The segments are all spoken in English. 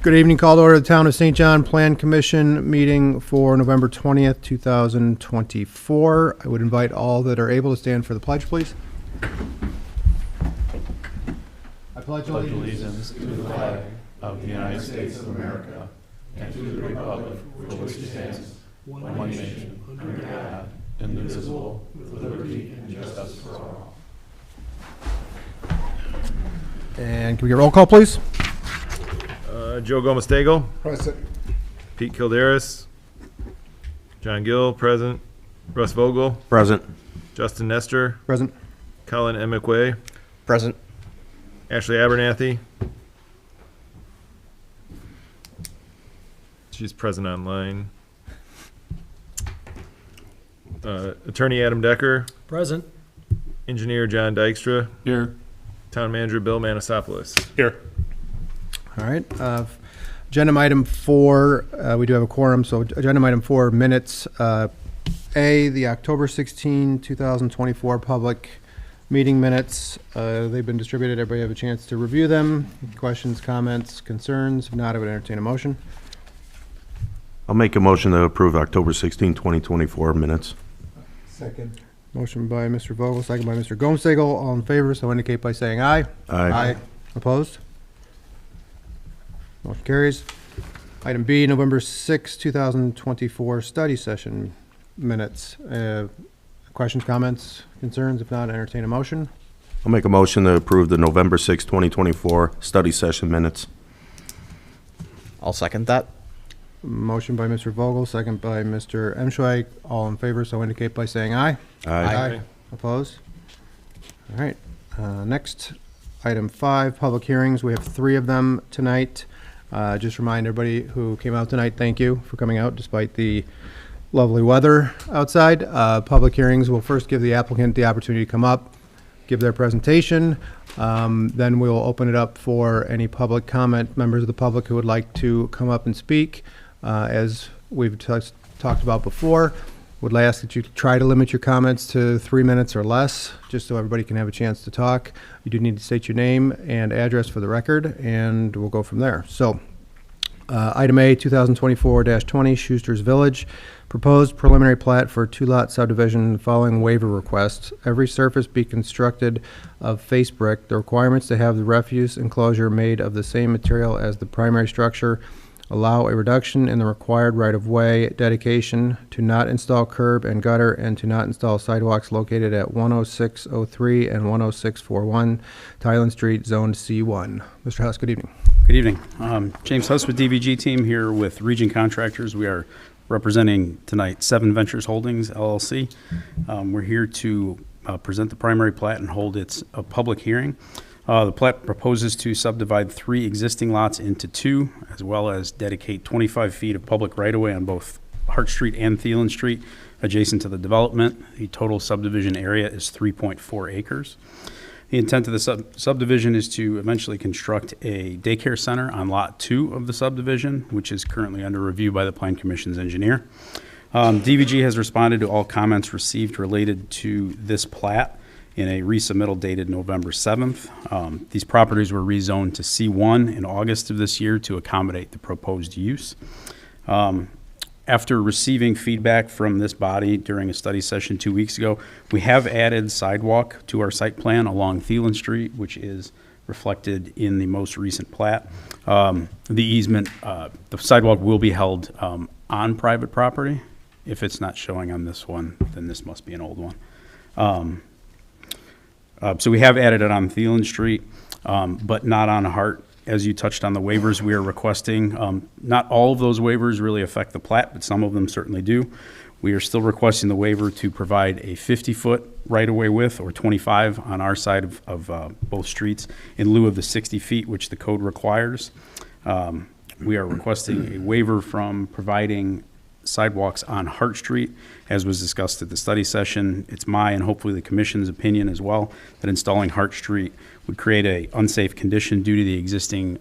Good evening. Call to order the Town of St. John Plan Commission meeting for November 20th, 2024. I would invite all that are able to stand for the pledge, please. I pledge allegiance to the flag of the United States of America and to the republic for which it stands, one nation, under God, indivisible, with liberty and justice for all. And can we get roll call, please? Joe Gomestego. Present. Pete Kildaris. John Gill, present. Russ Vogel. Present. Justin Nestor. Present. Colin McWay. Present. Ashley Abernathy. She's present online. Attorney Adam Decker. Present. Engineer John Dykstra. Here. Town Manager Bill Manasopoulos. Here. All right. Agenda item 4, we do have a quorum, so agenda item 4, minutes. The October 16, 2024 public meeting minutes. They've been distributed. Everybody have a chance to review them. Questions, comments, concerns? If not, I would entertain a motion. I'll make a motion to approve October 16, 2024 minutes. Second. Motion by Mr. Vogel, second by Mr. Gomestego. All in favor, so indicate by saying aye. Aye. Opposed? Motion carries. Item B, November 6, 2024 study session minutes. Questions, comments, concerns? If not, entertain a motion. I'll make a motion to approve the November 6, 2024 study session minutes. I'll second that. Motion by Mr. Vogel, second by Mr. Emschweig. All in favor, so indicate by saying aye. Aye. Opposed? All right. Next, item 5, public hearings. We have 3 of them tonight. Just remind everybody who came out tonight, thank you for coming out despite the lovely weather outside. Public hearings will first give the applicant the opportunity to come up, give their presentation. Then we'll open it up for any public comment, members of the public who would like to come up and speak. As we've talked about before, would ask that you try to limit your comments to 3 minutes or less, just so everybody can have a chance to talk. You do need to state your name and address for the record, and we'll go from there. So, item A, 2024-20, Schuster's Village. Proposed preliminary plat for 2-lot subdivision following waiver request. Every surface be constructed of face brick. The requirements to have the refuse enclosure made of the same material as the primary structure. Allow a reduction in the required right-of-way. Dedication to not install curb and gutter and to not install sidewalks located at 10603 and 10641 Tyland Street, Zone C1. Mr. Huss, good evening. Good evening. James Huss with DVG team here with Region Contractors. We are representing tonight 7 Ventures Holdings, LLC. We're here to present the primary plat and hold its public hearing. The plat proposes to subdivide 3 existing lots into 2, as well as dedicate 25 feet of public right-of-way on both Hart Street and Thielen Street adjacent to the development. The total subdivision area is 3.4 acres. The intent of the subdivision is to eventually construct a daycare center on Lot 2 of the subdivision, which is currently under review by the Plan Commission's engineer. DVG has responded to all comments received related to this plat in a resubmittal dated November 7th. These properties were rezoned to C1 in August of this year to accommodate the proposed use. After receiving feedback from this body during a study session 2 weeks ago, we have added sidewalk to our site plan along Thielen Street, which is reflected in the most recent plat. The easement, the sidewalk will be held on private property. If it's not showing on this one, then this must be an old one. So we have added it on Thielen Street, but not on Hart. As you touched on the waivers we are requesting, not all of those waivers really affect the plat, but some of them certainly do. We are still requesting the waiver to provide a 50-foot right-of-way width or 25 on our side of both streets in lieu of the 60 feet, which the code requires. We are requesting a waiver from providing sidewalks on Hart Street. As was discussed at the study session, it's my and hopefully the Commission's opinion as well that installing Hart Street would create an unsafe condition due to the existing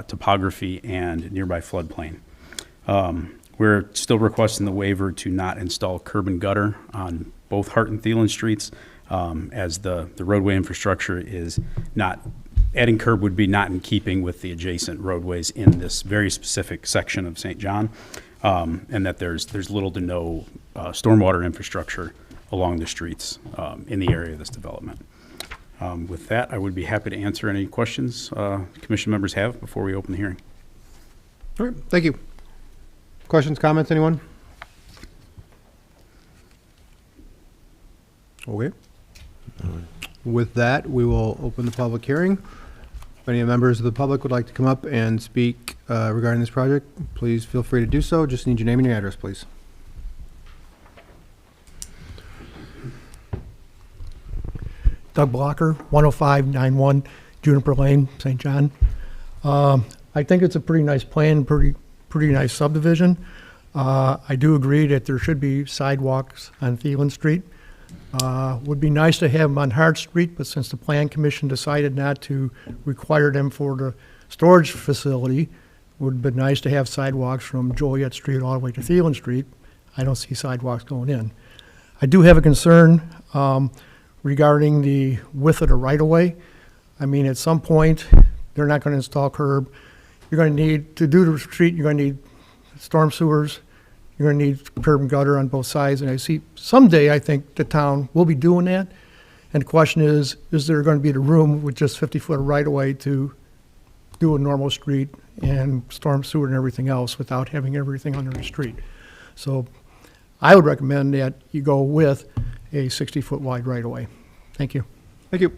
topography and nearby floodplain. We're still requesting the waiver to not install curb and gutter on both Hart and Thielen Streets, as the roadway infrastructure is not adding curb would be not in keeping with the adjacent roadways in this very specific section of St. John, and that there's little to no stormwater infrastructure along the streets in the area of this development. With that, I would be happy to answer any questions commission members have before we open the hearing. All right, thank you. Questions, comments, anyone? Okay. With that, we will open the public hearing. If any members of the public would like to come up and speak regarding this project, please feel free to do so. Just need your name and your address, please. Doug Blocker, 10591 Juniper Lane, St. John. I think it's a pretty nice plan, pretty nice subdivision. I do agree that there should be sidewalks on Thielen Street. Would be nice to have them on Hart Street, but since the Plan Commission decided not to require them for the storage facility, would be nice to have sidewalks from Joliet Street all the way to Thielen Street. I don't see sidewalks going in. I do have a concern regarding the width of the right-of-way. I mean, at some point, they're not going to install curb. You're going to need, to do the street, you're going to need storm sewers. You're going to need curb and gutter on both sides. And I see someday, I think the town will be doing that. And the question is there going to be the room with just 50-foot right-of-way to do a normal street and storm sewer and everything else without having everything under the street? So I would recommend that you go with a 60-foot wide right-of-way. Thank you. Thank you.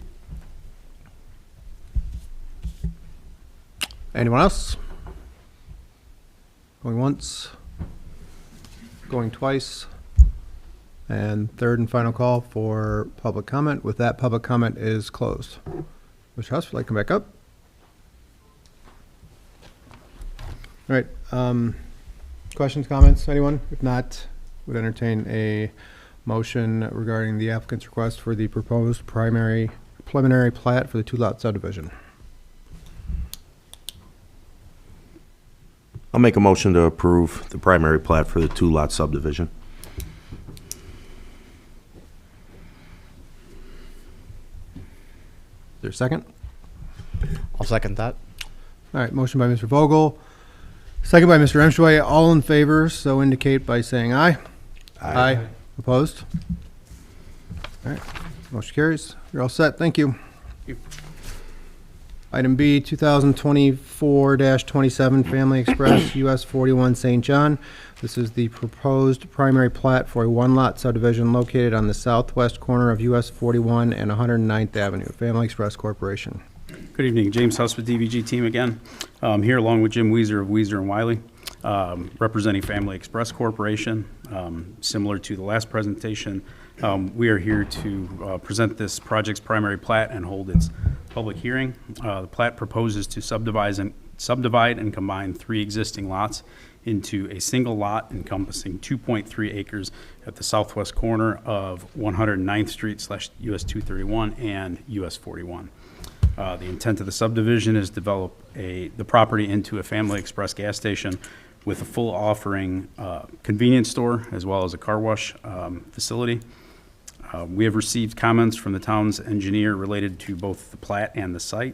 Anyone else? Going once? Going twice? And third and final call for public comment. With that, public comment is closed. Mr. Huss, would you like to come back up? All right. Questions, comments, anyone? If not, would entertain a motion regarding the applicant's request for the proposed preliminary plat for the two-lot subdivision. I'll make a motion to approve the primary plat for the two-lot subdivision. Is there a second? I'll second that. All right, motion by Mr. Vogel, second by Mr. Emschway. All in favor, so indicate by saying aye. Aye. Opposed? All right, motion carries. You're all set. Thank you. Item B, 2024-27 Family Express, US 41 St. John. This is the proposed primary plat for a one-lot subdivision located on the southwest corner of US 41 and 109th Avenue. Family Express Corporation. Good evening, James Huss with DVG team again. Here along with Jim Weezer of Weezer and Wiley, representing Family Express Corporation. Similar to the last presentation, we are here to present this project's primary plat and hold its public hearing. The plat proposes to subdivide and combine 3 existing lots into a single lot encompassing 2.3 acres at the southwest corner of 109th Street / US 231 and US 41. The intent of the subdivision is to develop the property into a Family Express gas station with a full offering convenience store as well as a car wash facility. We have received comments from the town's engineer related to both the plat and the site.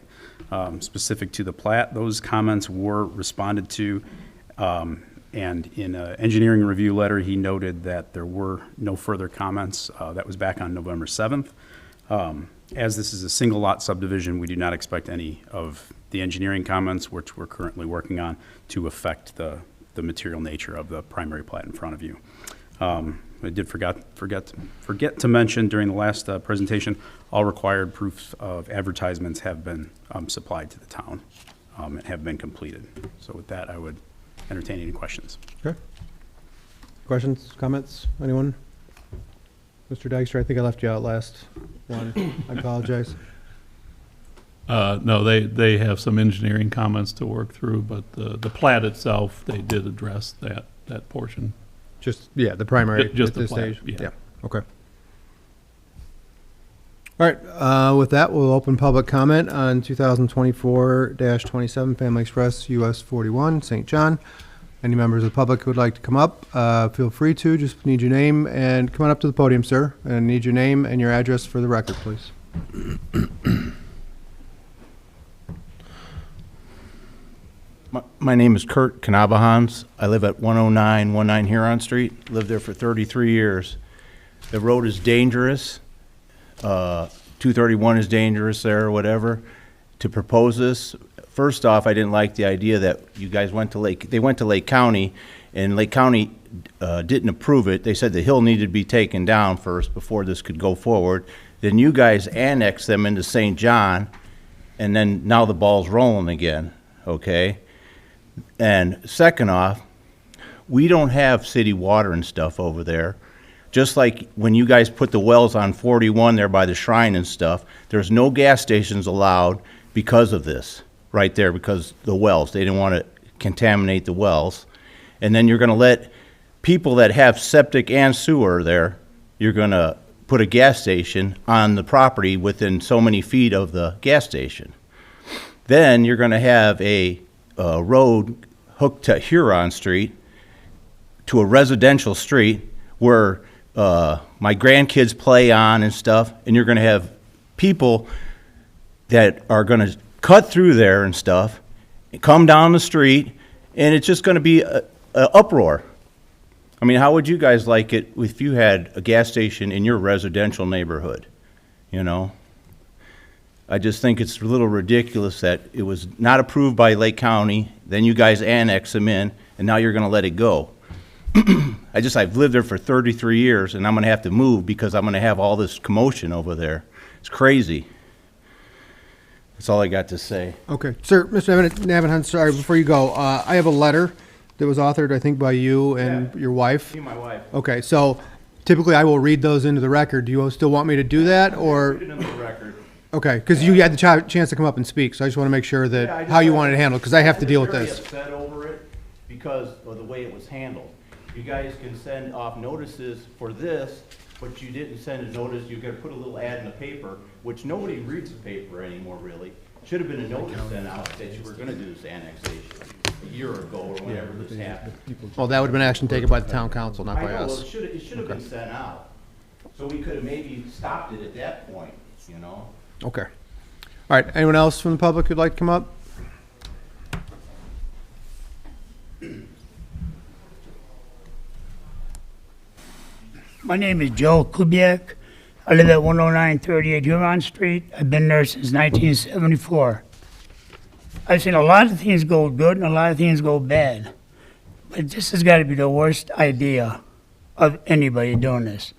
Specific to the plat, those comments were responded to, and in an engineering review letter, he noted that there were no further comments. That was back on November 7th. As this is a single lot subdivision, we do not expect any of the engineering comments, which we're currently working on, to affect the material nature of the primary plat in front of you. I did forget to mention during the last presentation, all required proofs of advertisements have been supplied to the town and have been completed. So with that, I would entertain any questions. Okay. Questions, comments, anyone? Mr. Dykstra, I think I left you out last one. I apologize. No, they have some engineering comments to work through, but the plat itself, they did address that portion. Just, yeah, the primary Just at the this plat, stage? yeah. Okay. All right, with that, we'll open public comment on 2024-27 Family Express US 41 St. John. Any members of the public who would like to come up, feel free to. Just need your name and come on up to the podium, sir. And need your name and your address for the record, please. My name is Kurt Knabahans. I live at 10919 Huron Street. Lived there for 33 years. The road is dangerous. 231 is dangerous there or whatever. To propose this, first off, I didn't like the idea that you guys went to Lake County, and Lake County didn't approve it. They said the hill needed to be taken down first before this could go forward. Then you guys annexed them into St. John, and then now the ball's rolling again, okay? And second off, we don't have city water and stuff over there. Just like when you guys put the wells on 41 there by the shrine and stuff, there's no gas stations allowed because of this, right there, because the wells, they didn't want to contaminate the wells. And then you're going to let people that have septic and sewer there, you're going to put a gas station on the property within so many feet of the gas station. Then you're going to have a road hooked to Huron Street, to a residential street where my grandkids play on and stuff, and you're going to have people that are going to cut through there and stuff, come down the street, and it's just going to be an uproar. I mean, how would you guys like it if you had a gas station in your residential neighborhood, you know? I just think it's a little ridiculous that it was not approved by Lake County, then you guys annex them in, and now you're going to let it go. I've lived there for 33 years, and I'm going to have to move because I'm going to have all this commotion over there. It's crazy. That's all I got to say. Okay, sir, Mr. Navahan, sorry, before you go, I have a letter that was authored, I think, by you and your wife. See my wife. Okay, so typically I will read those into the record. Do you still want me to do that, or? Put it in the record. Okay, because you had the chance to come up and speak, so I just want to make sure that, how you wanted it handled, because I have to deal with this. I'm very upset over it because of the way it was handled. You guys can send off notices for this, but you didn't send a notice. You gotta put a little ad in the paper, which nobody reads the paper anymore, really. Should have been a notice sent out that you were gonna do this annexation a year ago or whenever this happened. Well, that would have been action taken by the town council, not I by know, well, us. it should have been sent out. So we could have maybe stopped it at that point, you know? Okay. All right, anyone else from the public who'd like to come up? My name is Joe Kubiak. I live at 10938 Huron Street. I've been there since 1974. I've seen a lot of things go good and a lot of things go bad. But this has got to be the worst idea of anybody doing this.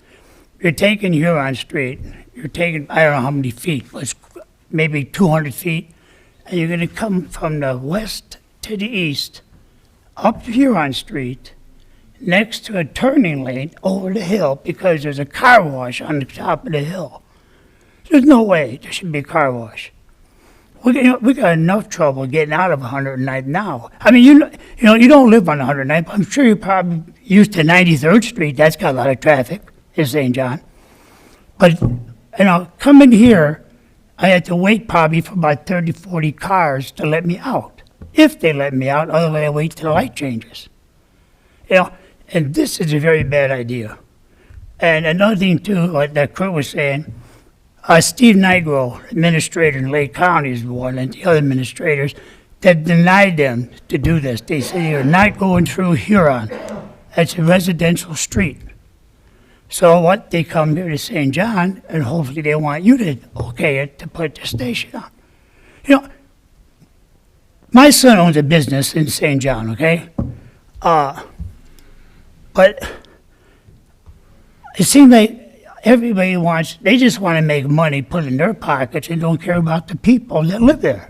You're taking Huron Street, you're taking, I don't know how many feet, but it's maybe 200 feet, and you're going to come from the west to the east, up Huron Street, next to a turning lane over the hill because there's a car wash on the top of the hill. There's no way there should be a car wash. We got enough trouble getting out of 109th now. I mean, you don't live on 109th, but I'm sure you're probably used to 93rd Street. That's got a lot of traffic in St. John. But, coming here, I had to wait probably for about 30, 40 cars to let me out. If they let me out, otherwise I wait till the light changes. And this is a very bad idea. And another thing, too, like that Kurt was saying, Steve Nigro, administrator in Lake County, is one, and the other administrators that denied them to do this. They said you're not going through Huron. That's a residential street. So what? They come here to St. John, and hopefully they want you to okay it to put the station on. My son owns a business in St. John, okay? But it seems like everybody they just want to make money, put it in their pockets, and don't care about the people that live there.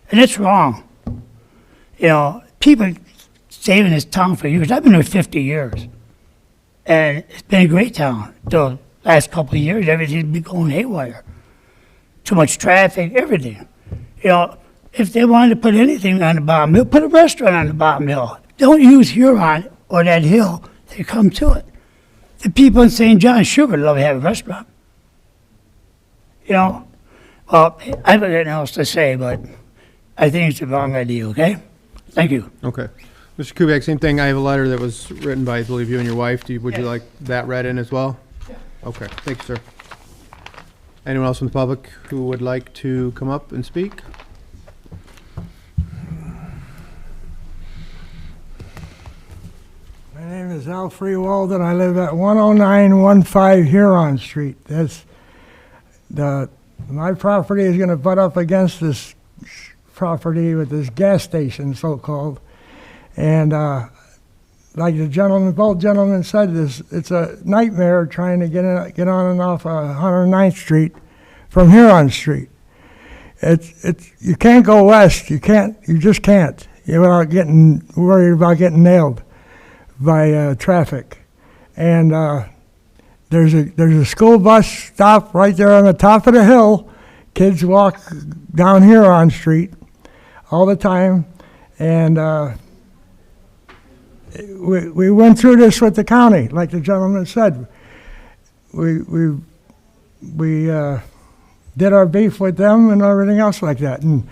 And it's wrong. People stayed in this town for years. I've been here 50 years. And it's been a great town. The last couple of years, everything's been going haywire. Too much traffic, everything. If they wanted to put anything on the bottom hill, put a restaurant on the bottom hill. Don't use Huron or that hill to come to it. The people in St. John sure would love to have a restaurant. Well, I have nothing else to say, but I think it's the wrong idea, okay? Thank you. Okay. Mr. Kubiak, same thing. I have a letter that was written by, I believe, you and your wife. Would you like that read in as well? Yeah. Okay. Thank you, sir. Anyone else from the public who would like to come up and speak? is Al Freewald, I live at 10915 Huron Street. My property is gonna butt up against this property with this gas station, so-called. And, like both gentlemen said, it's a nightmare trying to get on and off 109th Street from Huron Street. You can't go west, you just can't, without getting worried about getting nailed by traffic. And there's a school bus stop right there on the top of the hill. Kids walk down Huron Street all the time. And we went through this with the county, like the gentleman said. We did our beef with them and everything else like that. And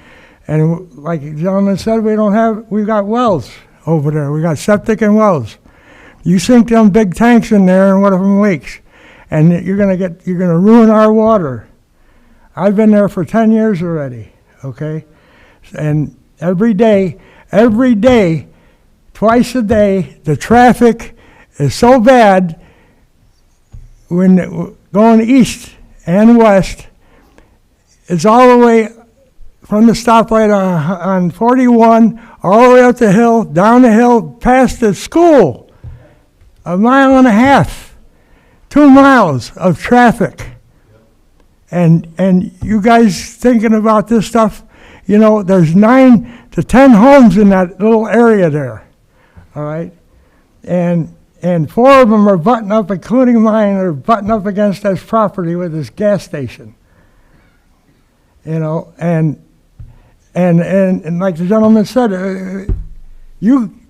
like the gentleman said, we've got wells over there. We got septic and wells. You sink them big tanks in there and one of them leaks, and you're gonna ruin our water. I've been there for 10 years already, okay? And every day, twice a day, the traffic is so bad when going east and west. It's all the way from the stoplight on 41, all the way up the hill, down the hill, past the school. A mile and a half, 2 miles of traffic. And you guys thinking about this stuff, there's 9 to 10 homes in that little area there, all right? And 4 of them are butting up, including mine, are butting up against this property with this gas station. And like the gentleman said,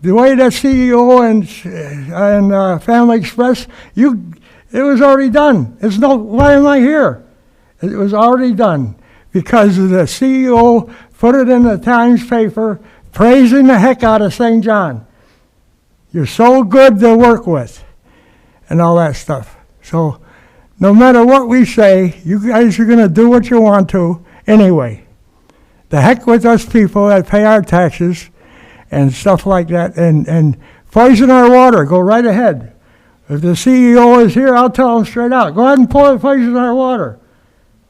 the way that CEO and Family Express, it was already done. Why am I here? It was already done because the CEO put it in the Times paper, praising the heck out of St. John. You're so good to work with, and all that stuff. So, no matter what we say, you guys are going to do what you want to anyway. The heck with us people that pay our taxes and stuff like that, and poison our water. Go right ahead. If the CEO is here, I'll tell him straight out. Go ahead and poison our water.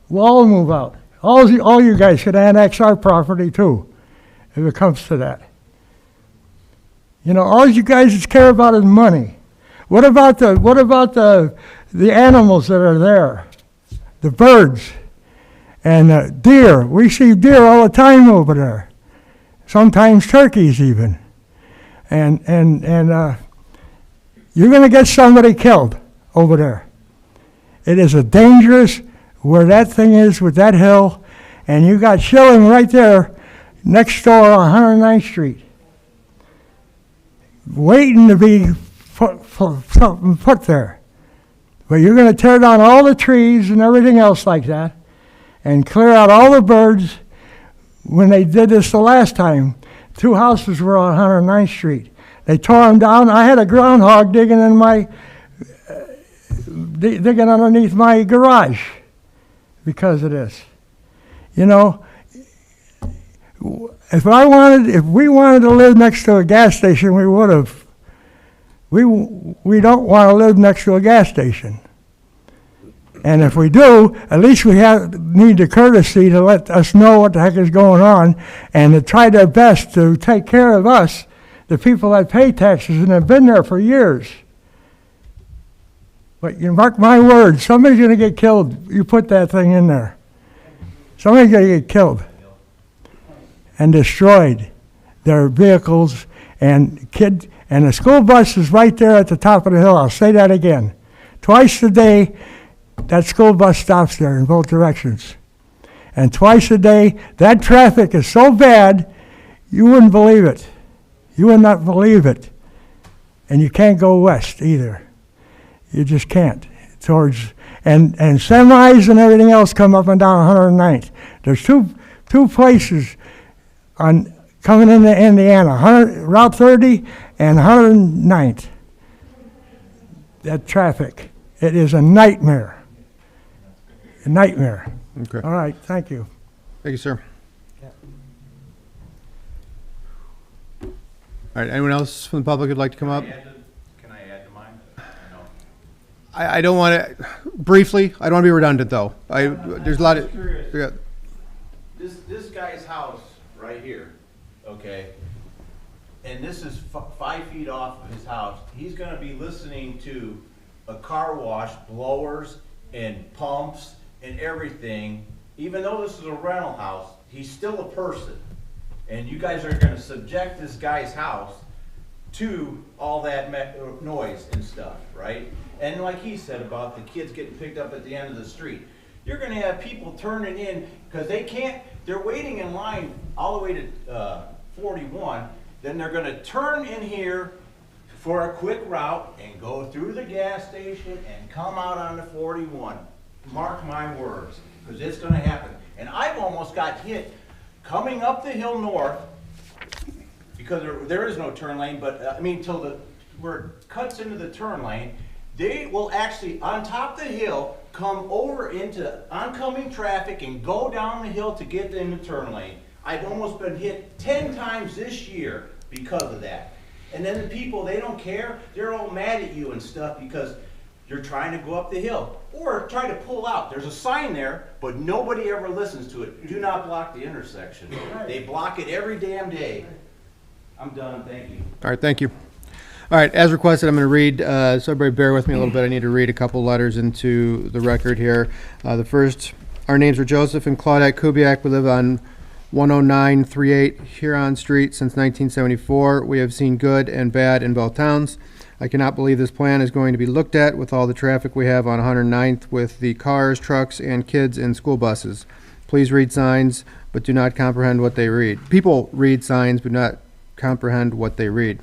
We'll all move out. All you guys should annex our property too, if it comes to that. All you guys care about is money. What about the animals that are there? The birds and deer. We see deer all the time over there. Sometimes turkeys even. And you're going to get somebody killed over there. It is a dangerous, where that thing is with that hill, and you got Schilling right there next door on 109th Street, waiting to be put there. But you're going to tear down all the trees and everything else like that, and clear out all the birds. When they did this the last time, 2 houses were on 109th Street. They tore them down. I had a groundhog digging underneath my garage because of this. If we wanted to live next to a gas station, we would have. We don't want to live next to a gas station. And if we do, at least we need the courtesy to let us know what the heck is going on and to try their best to take care of us, the people that pay taxes and have been there for years. But you mark my words, somebody's going to get killed. You put that thing in there. Somebody's going to get killed and destroyed, their vehicles and the school bus is right there at the top of the hill. I'll say that again. Twice a day, that school bus stops there in both directions. And twice a day, that traffic is so bad, you wouldn't believe it. You would not believe it. And you can't go west either. You just can't. And semis and everything else come up and down 109th. There's two places coming into Indiana, Route 30 and 109th. That traffic, it is a nightmare. A nightmare. Okay. All right, thank you. Thank you, sir. All right, anyone else from the public who'd like to come up? Can I add to I don't want to, briefly, I don't want to be redundant, though. There's a lot of, yeah. This guy's house right here, okay, and this is 5 feet off of his house. He's gonna be listening to a car wash, blowers and pumps and everything. Even though this is a rental house, he's still a person. And you guys are gonna subject this guy's house to all that noise and stuff, right? And like he said about the kids getting picked up at the end of the street, you're gonna have people turning in, because they're waiting in line all the way to 41, then they're gonna turn in here for a quick route and go through the gas station and come out on the 41. Mark my words, because it's gonna happen. And I've almost got hit coming up the hill north, because there is no turn lane, but till where it cuts into the turn lane, they will actually, on top of the hill, come over into oncoming traffic and go down the hill to get in the turn lane. I've almost been hit 10 times this year because of that. And then the people, they don't care. They're all mad at you and stuff because you're trying to go up the hill or try to pull out. There's a sign there, but nobody ever listens to it. Do not block the intersection. They block it every damn day. I'm done, thank you. All right, thank you. All right, as requested, I'm going to read, so everybody bear with me a little bit. I need to read a couple letters into the record here. The first, our names are Joseph and Claudette Kubiak. We live on 10938 Huron Street since 1974. We have seen good and bad in both towns. I cannot believe this plan is going to be looked at with all the traffic we have on 109th with the cars, trucks, and kids in school buses. Please read signs, but do not comprehend what they read. People read signs, but not comprehend what they read.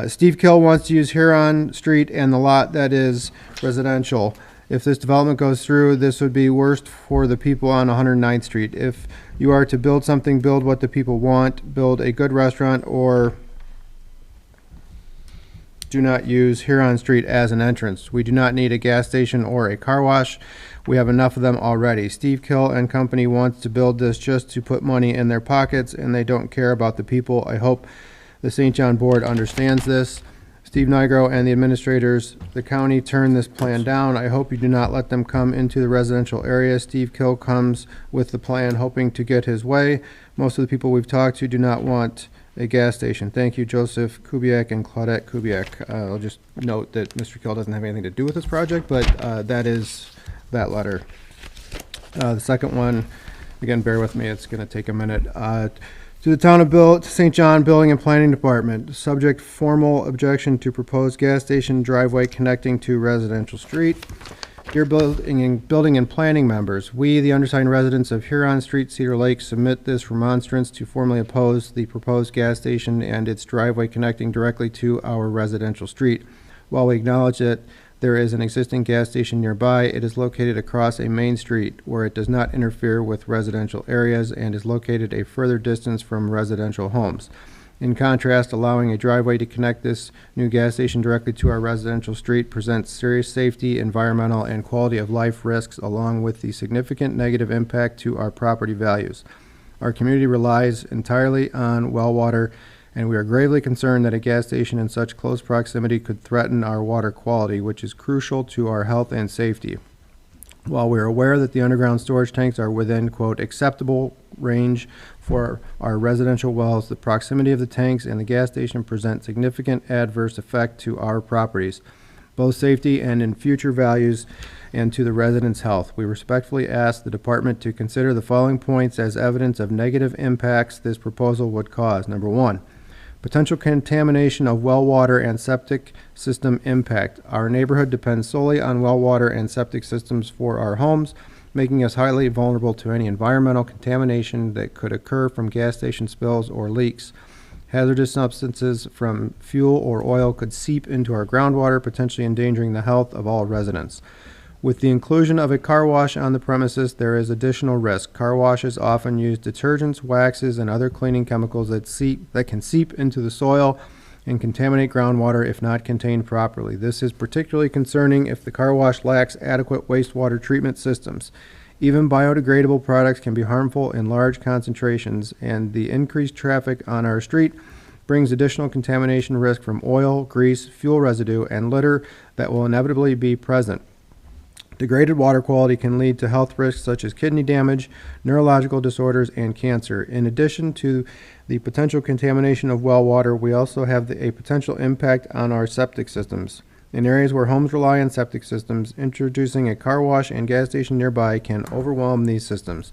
Steve Kill wants to use Huron Street and the lot that is residential. If this development goes through, this would be worst for the people on 109th Street. If you are to build something, build what the people want. Build a good restaurant, or do not use Huron Street as an entrance. We do not need a gas station or a car wash. We have enough of them already. Steve Kill and company wants to build this just to put money in their pockets, and they don't care about the people. I hope the St. John Board understands this. Steve Nigro and the administrators, the county turned this plan down. I hope you do not let them come into the residential area. Steve Kill comes with the plan hoping to get his way. Most of the people we've talked to do not want a gas station. Thank you, Joseph Kubiak and Claudette Kubiak. I'll just note that Mr. Kill doesn't have anything to do with this project, but that is that letter. The second one, again, bear with me, it's going to take a minute. To the Town of St. John Building and Planning Department, subject formal objection to proposed gas station driveway connecting to residential street. Dear building and planning members, we, the undersigned residents of Huron Street, Cedar Lake, submit this remonstrance to formally oppose the proposed gas station and its driveway connecting directly to our residential street. While we acknowledge that there is an existing gas station nearby, it is located across a main street where it does not interfere with residential areas and is located a further distance from residential homes. In contrast, allowing a driveway to connect this new gas station directly to our residential street presents serious safety, environmental, and quality of life risks, along with the significant negative impact to our property values. Our community relies entirely on well water, and we are gravely concerned that a gas station in such close proximity could threaten our water quality, which is crucial to our health and safety. While we are aware that the underground storage tanks are within, quote, acceptable range for our residential wells, the proximity of the tanks and the gas station present significant adverse effect to our properties, both safety and in future values, and to the residents' health. We respectfully ask the department to consider the following points as evidence of negative impacts this proposal would cause. Number one, potential contamination of well water and septic system impact. Our neighborhood depends solely on well water and septic systems for our homes, making us highly vulnerable to any environmental contamination that could occur from gas station spills or leaks. Hazardous substances from fuel or oil could seep into our groundwater, potentially endangering the health of all residents. With the inclusion of a car wash on the premises, there is additional risk. Car washes often use detergents, waxes, and other cleaning chemicals that can seep into the soil and contaminate groundwater if not contained properly. This is particularly concerning if the car wash lacks adequate wastewater treatment systems. Even biodegradable products can be harmful in large concentrations, and the increased traffic on our street brings additional contamination risk from oil, grease, fuel residue, and litter that will inevitably be present. Degraded water quality can lead to health risks such as kidney damage, neurological disorders, and cancer. In addition to the potential contamination of well water, we also have a potential impact on our septic systems. In areas where homes rely on septic systems, introducing a car wash and gas station nearby can overwhelm these systems.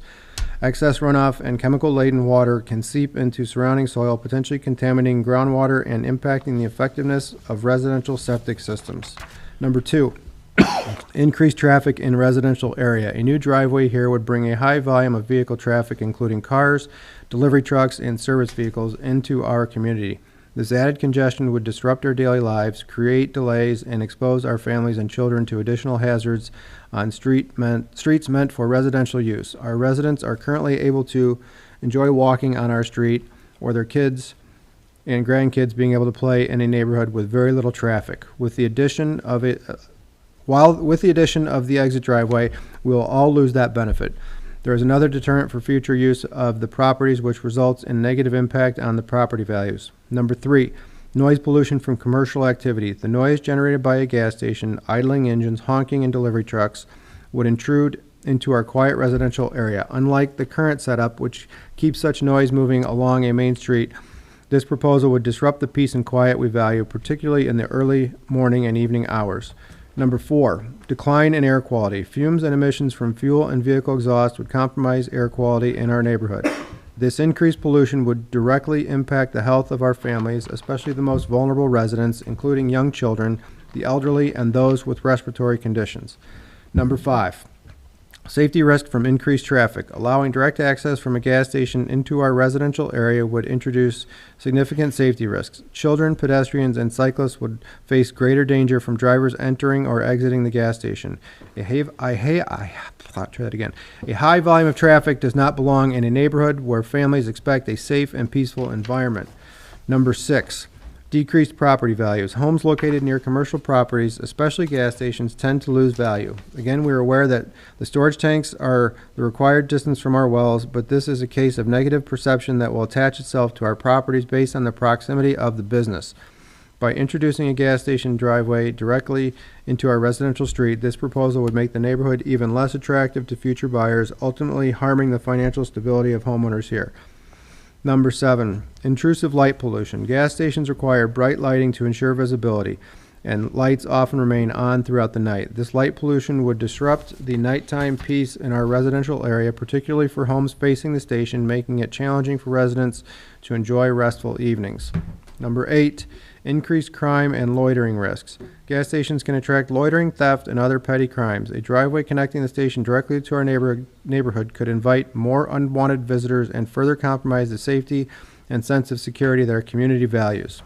Excess runoff and chemical-laden water can seep into surrounding soil, potentially contaminating groundwater and impacting the effectiveness of residential septic systems. Number 2, increased traffic in residential area. A new driveway here would bring a high volume of vehicle traffic, including cars, delivery trucks, and service vehicles, into our community. This added congestion would disrupt our daily lives, create delays, and expose our families and children to additional hazards on streets meant for residential use. Our residents are currently able to enjoy walking on our street, or their kids and grandkids being able to play in a neighborhood with very little traffic. With the addition of the exit driveway, we will all lose that benefit. There is another deterrent for future use of the properties, which results in negative impact on the property values. Number 3, noise pollution from commercial activity. The noise generated by a gas station, idling engines, honking, and delivery trucks would intrude into our quiet residential area. Unlike the current setup, which keeps such noise moving along a main street, this proposal would disrupt the peace and quiet we value, particularly in the early morning and evening hours. Number 4, decline in air quality. Fumes and emissions from fuel and vehicle exhaust would compromise air quality in our neighborhood. This increased pollution would directly impact the health of our families, especially the most vulnerable residents, including young children, the elderly, and those with respiratory conditions. Number 5, safety risk from increased traffic. Allowing direct access from a gas station into our residential area would introduce significant safety risks. Children, pedestrians, and cyclists would face greater danger from drivers entering or exiting the gas station. A high volume of traffic does not belong in a neighborhood where families expect a safe and peaceful environment. Number 6, decreased property values. Homes located near commercial properties, especially gas stations, tend to lose value. Again, we are aware that the storage tanks are the required distance from our wells, but this is a case of negative perception that will attach itself to our properties based on the proximity of the business. By introducing a gas station driveway directly into our residential street, this proposal would make the neighborhood even less attractive to future buyers, ultimately harming the financial stability of homeowners here. Number 7, intrusive light pollution. Gas stations require bright lighting to ensure visibility, and lights often remain on throughout the night. This light pollution would disrupt the nighttime peace in our residential area, particularly for homes facing the station, making it challenging for residents to enjoy restful evenings. Number 8, increased crime and loitering risks. Gas stations can attract loitering, theft, and other petty crimes. A driveway connecting the station directly to our neighborhood could invite more unwanted visitors and further compromise the safety and sense of security that our community values.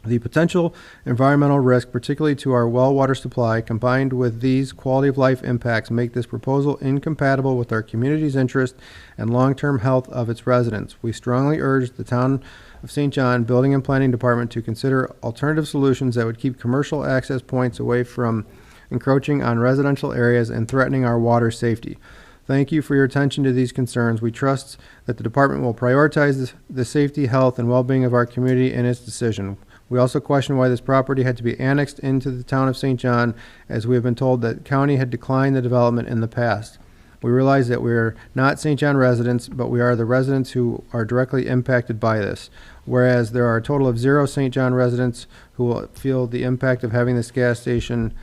The potential environmental risk, particularly to our well water supply, combined with these quality of life impacts, make this proposal incompatible with our community's interest and long-term health of its residents. We strongly urge the Town of St. John Building and Planning Department to consider alternative solutions that would keep commercial access points away from encroaching on residential areas and threatening our water safety. Thank you for your attention to these concerns. We trust that the department will prioritize the safety, health, and well-being of our community in its decision. We also question why this property had to be annexed into the Town of St. John, as we have been told that the county had declined the development in the past. We realize that we are not St. John residents, but we are the residents who are directly impacted by this, whereas there are a total of 0 St. John residents who will feel the impact of having this gas station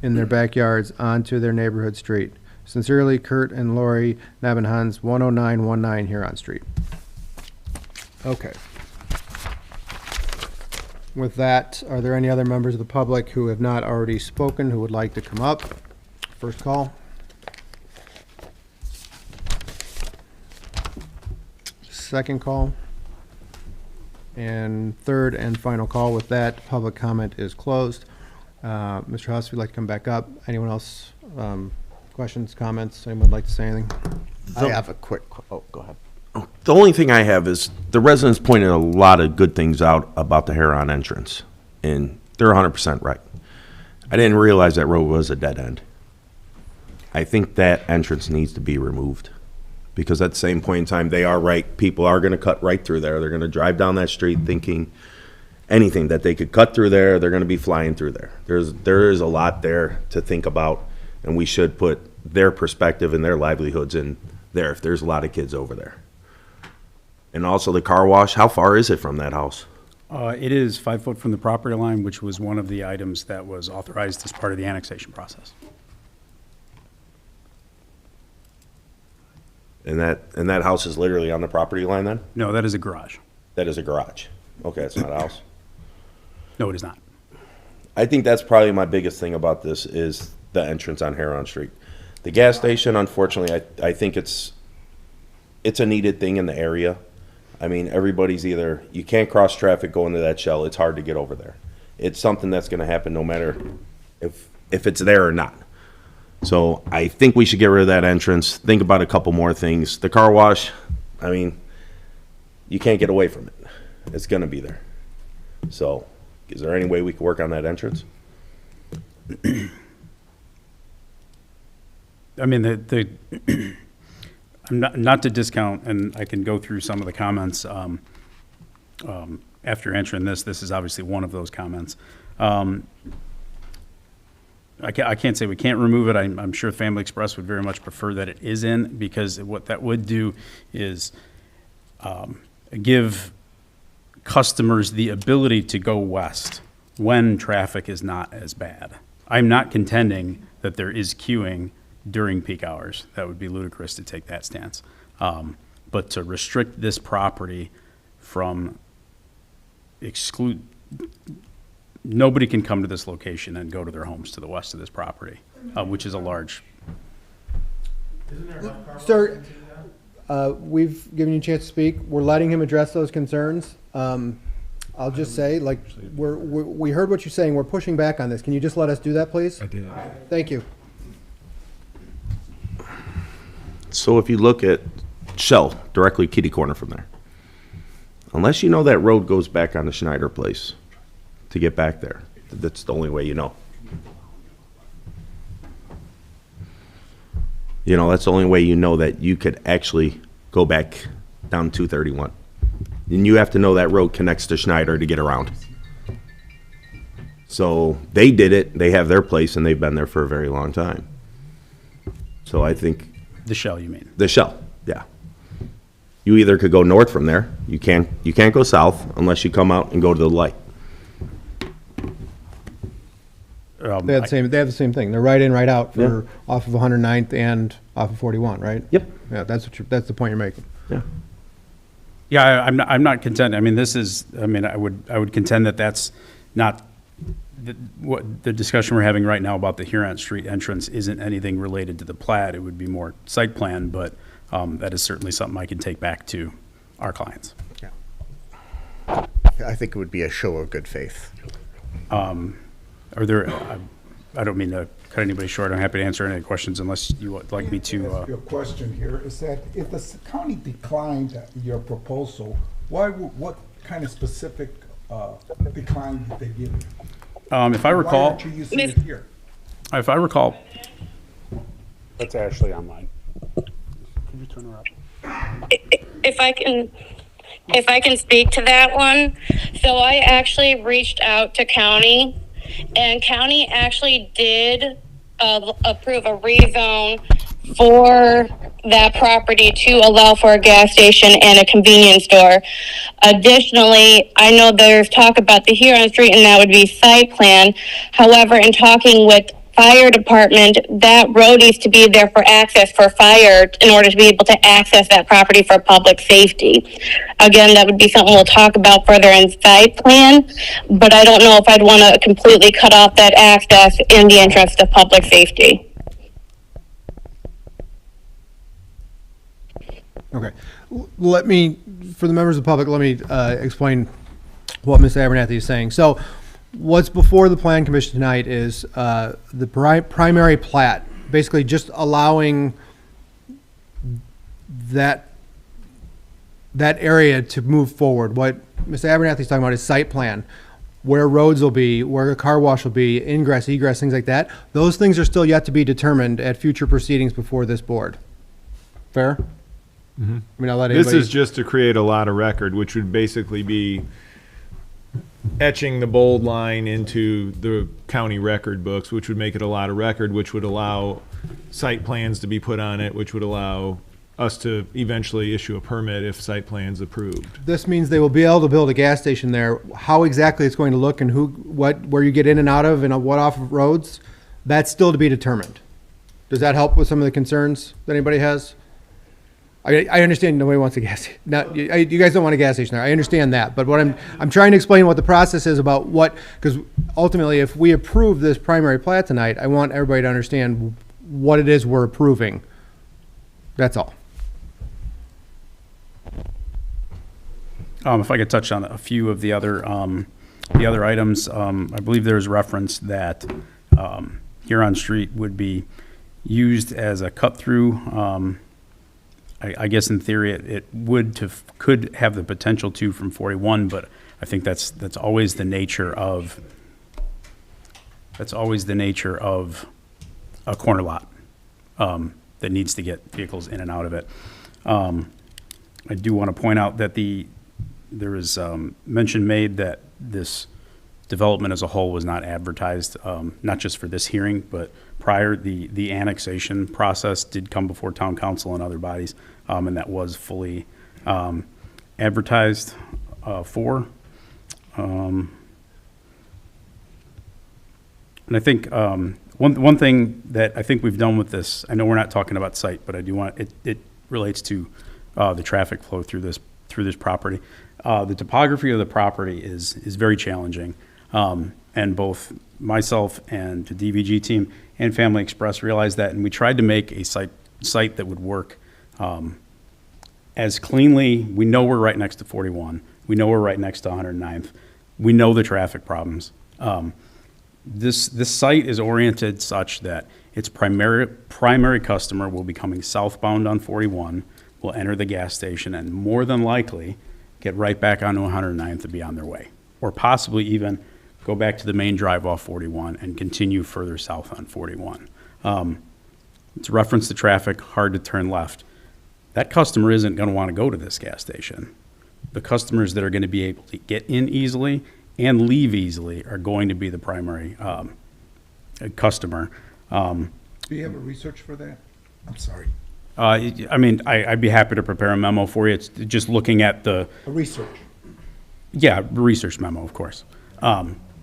in their backyards onto their neighborhood street. Sincerely, Kurt and Lori Nabenhans, 10919 Huron Street. Okay. With that, are there any other members of the public who have not already spoken who would like to come up? First call. Second call. And third and final call. With that, public comment is closed. Mr. Huss, if you'd like to come back up. Anyone else? Questions, comments? Anyone would like to say anything? I have a quick, oh, go ahead. The only thing I have is the residents pointed a lot of good things out about the Huron entrance, and they're 100% right. I didn't realize that road was a dead end. I think that entrance needs to be removed. Because at the same point in time, they are right, people are gonna cut right through there. They're gonna drive down that street thinking anything that they could cut through there, they're gonna be flying through there. There is a lot there to think about, and we should put their perspective and their livelihoods in there if there's a lot of kids over there. And also the car wash, how far is it from that house? It is 5 foot from the property line, which was one of the items that was authorized as part of the annexation process. And that house is literally on the property line then? No, that is a garage. That is a garage. Okay, it's not a house. No, it is not. I think that's probably my biggest thing about this is the entrance on Heron Street. The gas station, unfortunately, I think it's a needed thing in the area. I mean, everybody's either, you can't cross traffic going to that shell, it's hard to get over there. It's something that's gonna happen no matter if it's there or not. So I think we should get rid of that entrance, think about a couple more things. The car wash, I mean, you can't get away from it. It's gonna be there. So, is there any way we could work on that entrance? I mean, I'm not to discount, and I can go through some of the comments after entering this. This is obviously one of those comments. I can't say we can't remove it. I'm sure Family Express would very much prefer that it is in, because what that would do is give customers the ability to go west when traffic is not as bad. I'm not contending that there is queuing during peak hours. That would be ludicrous to take that stance. But to restrict this property from nobody can come to this location and go to their homes to the west of this property, which is a large. Sir, we've given you a chance to speak. We're letting him address those concerns. I'll just say, like, we heard what you're saying. We're pushing back on this. Can you just let us do that, please? I did. Thank you. So if you look at Shell, directly kitty corner from there, unless you know that road goes back on the Schneider place to get back there, that's the only way you know. You know, that's the only way you know that you could actually go back down 231. And you have to know that road connects to Schneider to get around. So they did it, they have their place, and they've been there for a very long time. So I think. The Shell, you mean? The Shell, yeah. You either could go north from there, you can't go south unless you come out and go to the light. They have the same thing. They're right in, right out for off of 109th and off of 41, right? Yep. Yeah, that's the point you're making. Yeah. Yeah, I'm not content. I mean, I would contend that that's not, what the discussion we're having right now about the Huron Street entrance isn't anything related to the plat. It would be more site plan, but that is certainly something I can take back to our clients. Yeah. I think it would be a show of good faith. Are there, I don't mean to cut anybody short. I'm happy to answer any questions unless you would like me to. Your question here is that if the county declined your proposal, what kind of specific decline did they give you? If I recall. Why aren't you using it here? If I recall. That's Ashley online. Could you turn her up? If I can speak to that one. So I actually reached out to county, and county actually did approve a rezone for that property to allow for a gas station and a convenience store. Additionally, I know there's talk about the Huron Street, and that would be site plan. However, in talking with fire department, that road needs to be there for access for fire in order to be able to access that property for public safety. Again, that would be something we'll talk about further in site plan, but I don't know if I'd want to completely cut off that access in the interest of public safety. Okay. Let me, for the members of the public, let me explain what Ms. Abernathy is saying. So what's before the Plan Commission tonight is the primary plat, basically just allowing that area to move forward. What Ms. Abernathy is talking about is site plan, where roads will be, where a car wash will be, ingress, egress, things like that. Those things are still yet to be determined at future proceedings before this board. Fair? I mean, I'll let This anybody. is just to create a lot of record, which would basically be etching the bold line into the county record books, which would make it a lot of record, which would allow site plans to be put on it, which would allow us to eventually issue a permit if site plan's approved. This means they will be able to build a gas station there. How exactly it's going to look and where you get in and out of and what off of roads, that's still to be determined. Does that help with some of the concerns that anybody has? I understand nobody wants a gas. You guys don't want a gas station there. I understand that, but what I'm trying to explain what the process is about because ultimately, if we approve this primary plat tonight, I want everybody to understand what it is we're approving. That's all. If I could touch on a few of the other items, I believe there's reference that Huron Street would be used as a cut-through. I guess in theory it could have the potential to from 41, but I think that's always the nature of a corner lot that needs to get vehicles in and out of it. I do want to point out that there is mention made that this development as a whole was not advertised, not just for this hearing, but prior. The annexation process did come before town council and other bodies, and that was fully advertised for. And I think one thing that I think we've done with this, I know we're not talking about site, but I do want it relates to the traffic flow through this property. The topography of the property is very challenging, and both myself and the DVG team and Family Express realized that, and we tried to make a site that would work as cleanly. We know we're right next to 41. We know we're right next to 109th. We know the traffic problems. This site is oriented such that its primary customer will be coming southbound on 41, will enter the gas station, and more than likely get right back onto 109th to be on their way, or possibly even go back to the main drive off 41 and continue further south on 41. It's reference to traffic, hard to turn left. That customer isn't going to want to go to this gas station. The customers that are going to be able to get in easily and leave easily are going to be the primary customer. Do you have a research for that? I'm sorry. I mean, I'd be happy to prepare a memo for you. It's just looking at A research. a research memo, of course.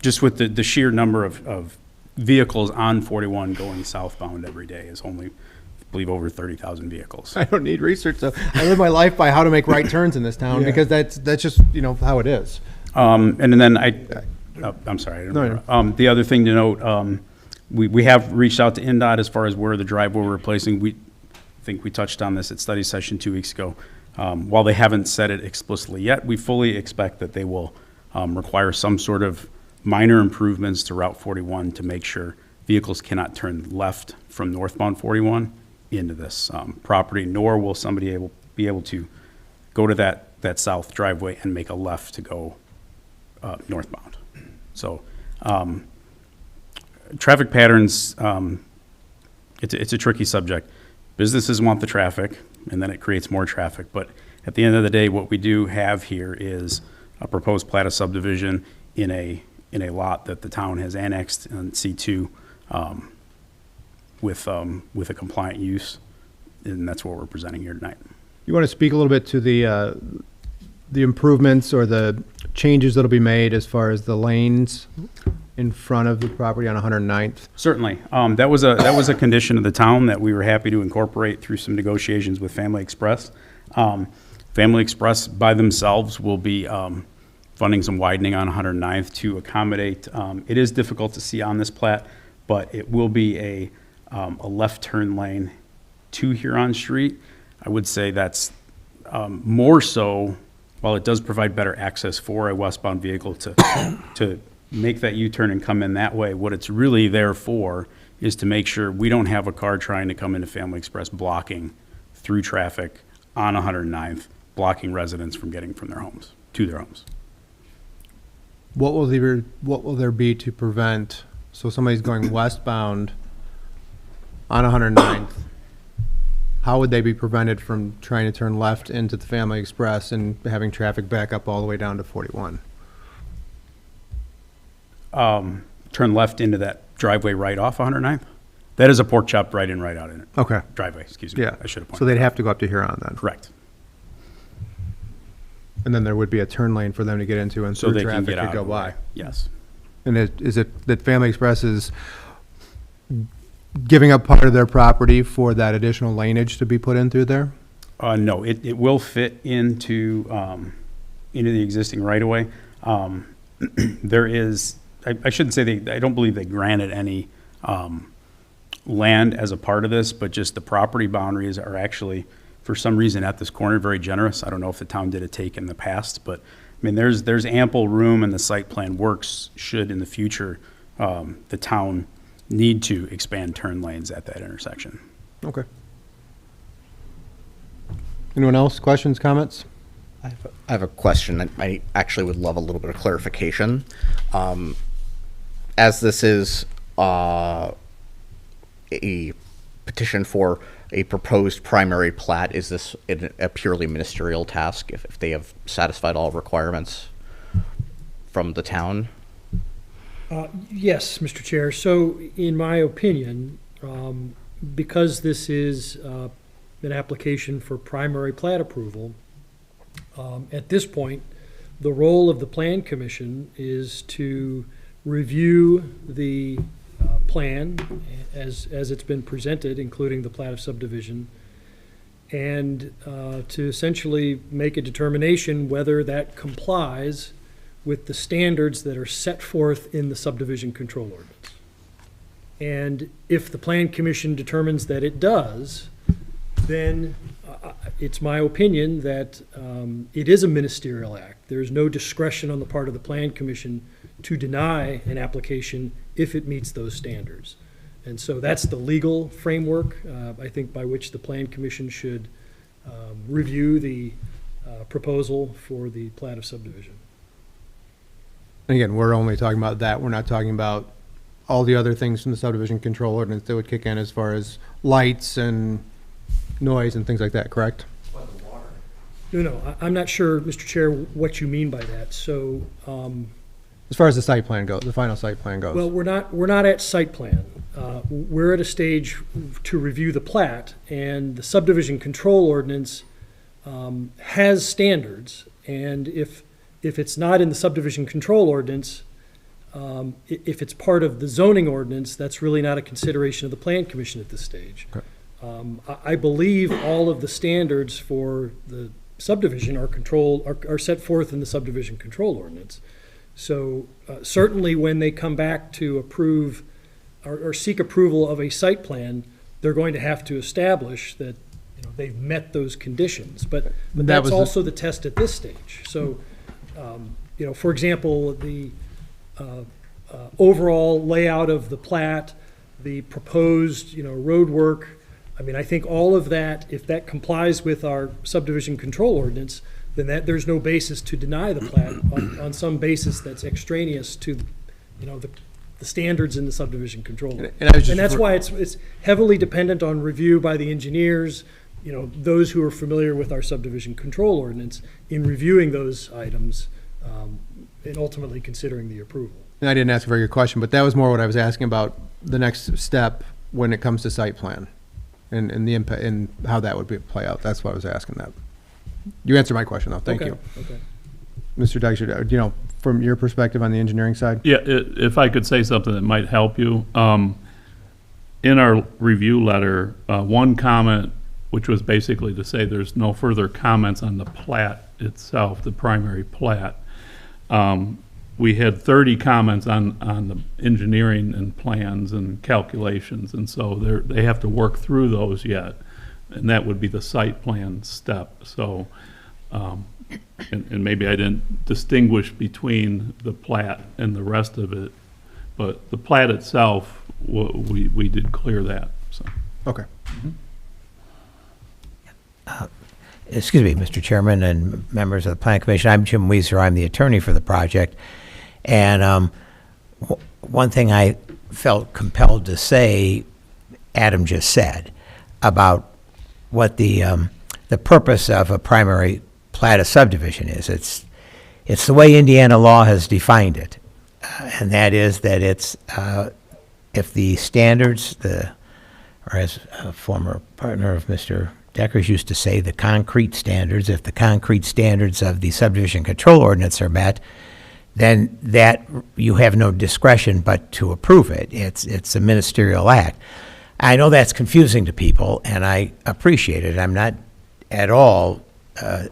Just with the sheer number of vehicles on 41 going southbound every day is only, I believe, over 30,000 vehicles. I don't need research, though. I live my life by how to make right turns in this town, Yeah. because that's just, how it is. And then I'm sorry. I didn't No, remember. The other thing to note, we have reached out to INDOT as far as where the driveway we're replacing. I think we touched on this at study session 2 weeks ago. While they haven't said it explicitly yet, we fully expect that they will require some sort of minor improvements to Route 41 to make sure vehicles cannot turn left from northbound 41 into this property, nor will somebody be able to go to that south driveway and make a left to go northbound. So traffic patterns, it's a tricky subject. Businesses want the traffic, and then it creates more traffic. But at the end of the day, what we do have here is a proposed plat of subdivision in a lot that the town has annexed in C2 with a compliant use, and that's what we're presenting here tonight. You want to speak a little bit to the improvements or the changes that'll be made as far as the lanes in front of the property on 109th? Certainly. That was a condition of the town that we were happy to incorporate through some negotiations with Family Express. Family Express by themselves will be funding some widening on 109th to accommodate. It is difficult to see on this plat, but it will be a left turn lane to Huron Street. I would say that's more so, while it does provide better access for a westbound vehicle to make that U-turn and come in that way, what it's really there for is to make sure we don't have a car trying to come into Family Express blocking through traffic on 109th, blocking residents from getting from their homes to their homes. What will there be to prevent, so somebody's going westbound on 109th, how would they be prevented from trying to turn left into the Family Express and having traffic back up all the way down to 41? Turn left into that driveway right off 109th. That is a pork chop right in, right out in it. Okay. Driveway, excuse me. Yeah. I should have pointed. So they'd have to go up to Huron then? Correct. And then there would be a turn lane for them to get into and So through they can traffic get could out go of the way. by? Yes. And is it that Family Express is giving up part of their property for that additional laneage to be put in through there? No, it will fit into the existing right-of-way. There is, I shouldn't say I don't believe they granted any land as a part of this, but just the property boundaries are actually, for some reason at this corner, very generous. I don't know if the town did a take in the past, but I mean, there's ample room and the site plan works should in the future the town need to expand turn lanes at that intersection. Okay. Anyone else? Questions, comments? I have a question. I actually would love a little bit of clarification. As this is a petition for a proposed primary plat, is this a purely ministerial task if they have satisfied all requirements from the town? Yes, Mr. Chair. So in my opinion, because this is an application for primary plat approval, at this point, the role of the Plan Commission is to review the plan as it's been presented, including the plat of subdivision, and to essentially make a determination whether that complies with the standards that are set forth in the subdivision control ordinance. And if the Plan Commission determines that it does, then it's my opinion that it is a ministerial act. There's no discretion on the part of the Plan Commission to deny an application if it meets those standards. And so that's the legal framework, I think, by which the Plan Commission should review the proposal for the plat of subdivision. And again, we're only talking about that. We're not talking about all the other things from the subdivision control ordinance that would kick in as far as lights and noise and things like that, correct? No, I'm not sure, Mr. Chair, what you mean by that. So, As far as the site plan goes, the final site plan goes. well, we're not at site plan. We're at a stage to review the plat, and the subdivision control ordinance has standards. And if it's not in the subdivision control ordinance, if it's part of the zoning ordinance, that's really not a consideration of the Plan Commission at this stage. Okay. I believe all of the standards for the subdivision are set forth in the subdivision control ordinance. So certainly when they come back to approve or seek approval of a site plan, they're going to have to establish that they've met those conditions. But that's also the test at this stage. So for example, the overall layout of the plat, the proposed road work, I mean, I think all of that, if that complies with our subdivision control ordinance, then there's no basis to deny the plat on some basis that's extraneous to, the standards in the subdivision control ordinance. And that's why it's heavily dependent on review by the engineers, those who are familiar with our subdivision control ordinance in reviewing those items and ultimately considering the approval. And I didn't ask a very good question, but that was more what I was asking about the next step when it comes to site plan and the impact and how that would play out. That's why I was asking that. You answered my question though. Thank you. Okay. Mr. Dykstra, from your perspective on the engineering side? Yeah, if I could say something that might help you. In our review letter, one comment, which was basically to say there's no further comments on the plat itself, the primary plat. We had 30 comments on the engineering and plans and calculations, and so they have to work through those yet, and that would be the site plan step. So, and maybe I didn't distinguish between the plat and the rest of it, but the plat itself, we did clear that. So. Okay. Excuse me, Mr. Chairman and members of the Plan Commission. I'm Jim Weiser. I'm the attorney for the project. And one thing I felt compelled to say, Adam just said, about what the purpose of a primary plat of subdivision is. It's the way Indiana law has defined it, and that is that it's if the standards, or as a former partner of Mr. Deckers used to say, the concrete standards, if the concrete standards of the subdivision control ordinance are met, then that you have no discretion but to approve it. It's a ministerial act. I know that's confusing to people, and I appreciate it. I'm not at all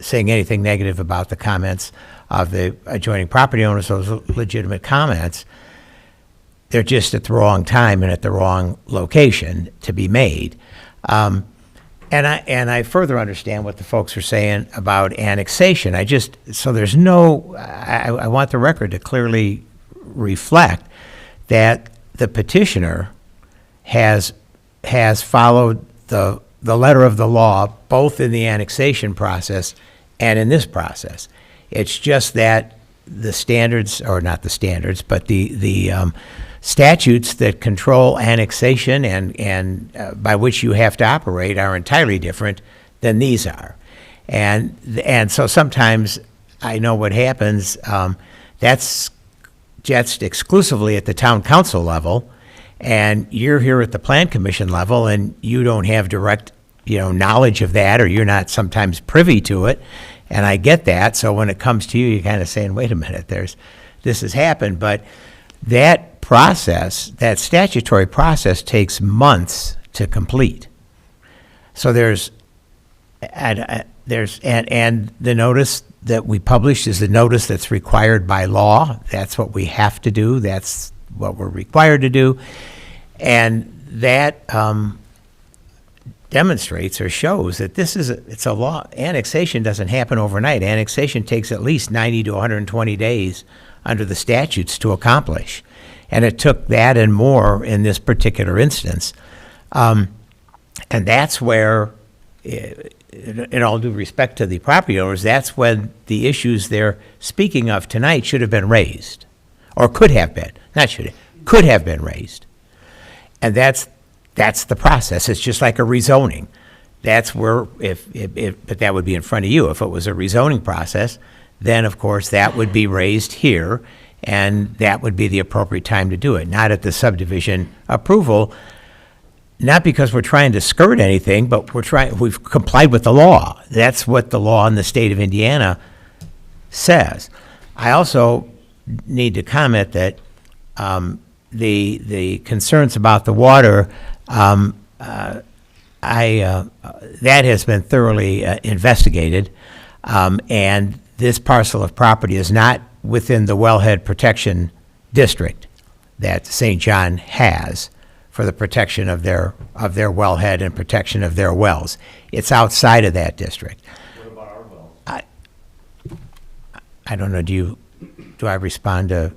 saying anything negative about the comments of the adjoining property owners, those legitimate comments. They're just at the wrong time and at the wrong location to be made. And I further understand what the folks are saying about annexation. So there's no, I want the record to clearly reflect that the petitioner has followed the letter of the law, both in the annexation process and in this process. It's just that the standards, or not the standards, but the statutes that control annexation and by which you have to operate are entirely different than these are. And so sometimes I know what happens, that's just exclusively at the town council level, and you're here at the plan commission level and you don't have direct, knowledge of that, or you're not sometimes privy to it. And I get that. So when it comes to you, you're kind of saying, wait a minute, this has happened. But that process, that statutory process, takes months to complete. So and the notice that we publish is the notice that's required by law. That's what we have to do. That's what we're required to do. And that demonstrates or shows that it's a law. Annexation doesn't happen overnight. Annexation takes at least 90 to 120 days under the statutes to accomplish. And it took that and more in this particular instance. And that's where, in all due respect to the property owners, that's when the issues they're speaking of tonight should have been raised, or could have been, could have been raised. And that's the process. It's just like a rezoning. That's where, but that would be in front of you. If it was a rezoning process, then of course that would be raised here, and that would be the appropriate time to do it, not at the subdivision approval. Not because we're trying to skirt anything, but we've complied with the law. That's what the law in the state of Indiana says. I also need to comment that the concerns about the water, that has been thoroughly investigated, and this parcel of property is not within the wellhead protection district that St. John has for the protection of their wellhead and protection of their wells. It's outside of that district. What about our wells? I don't know. Do I respond to?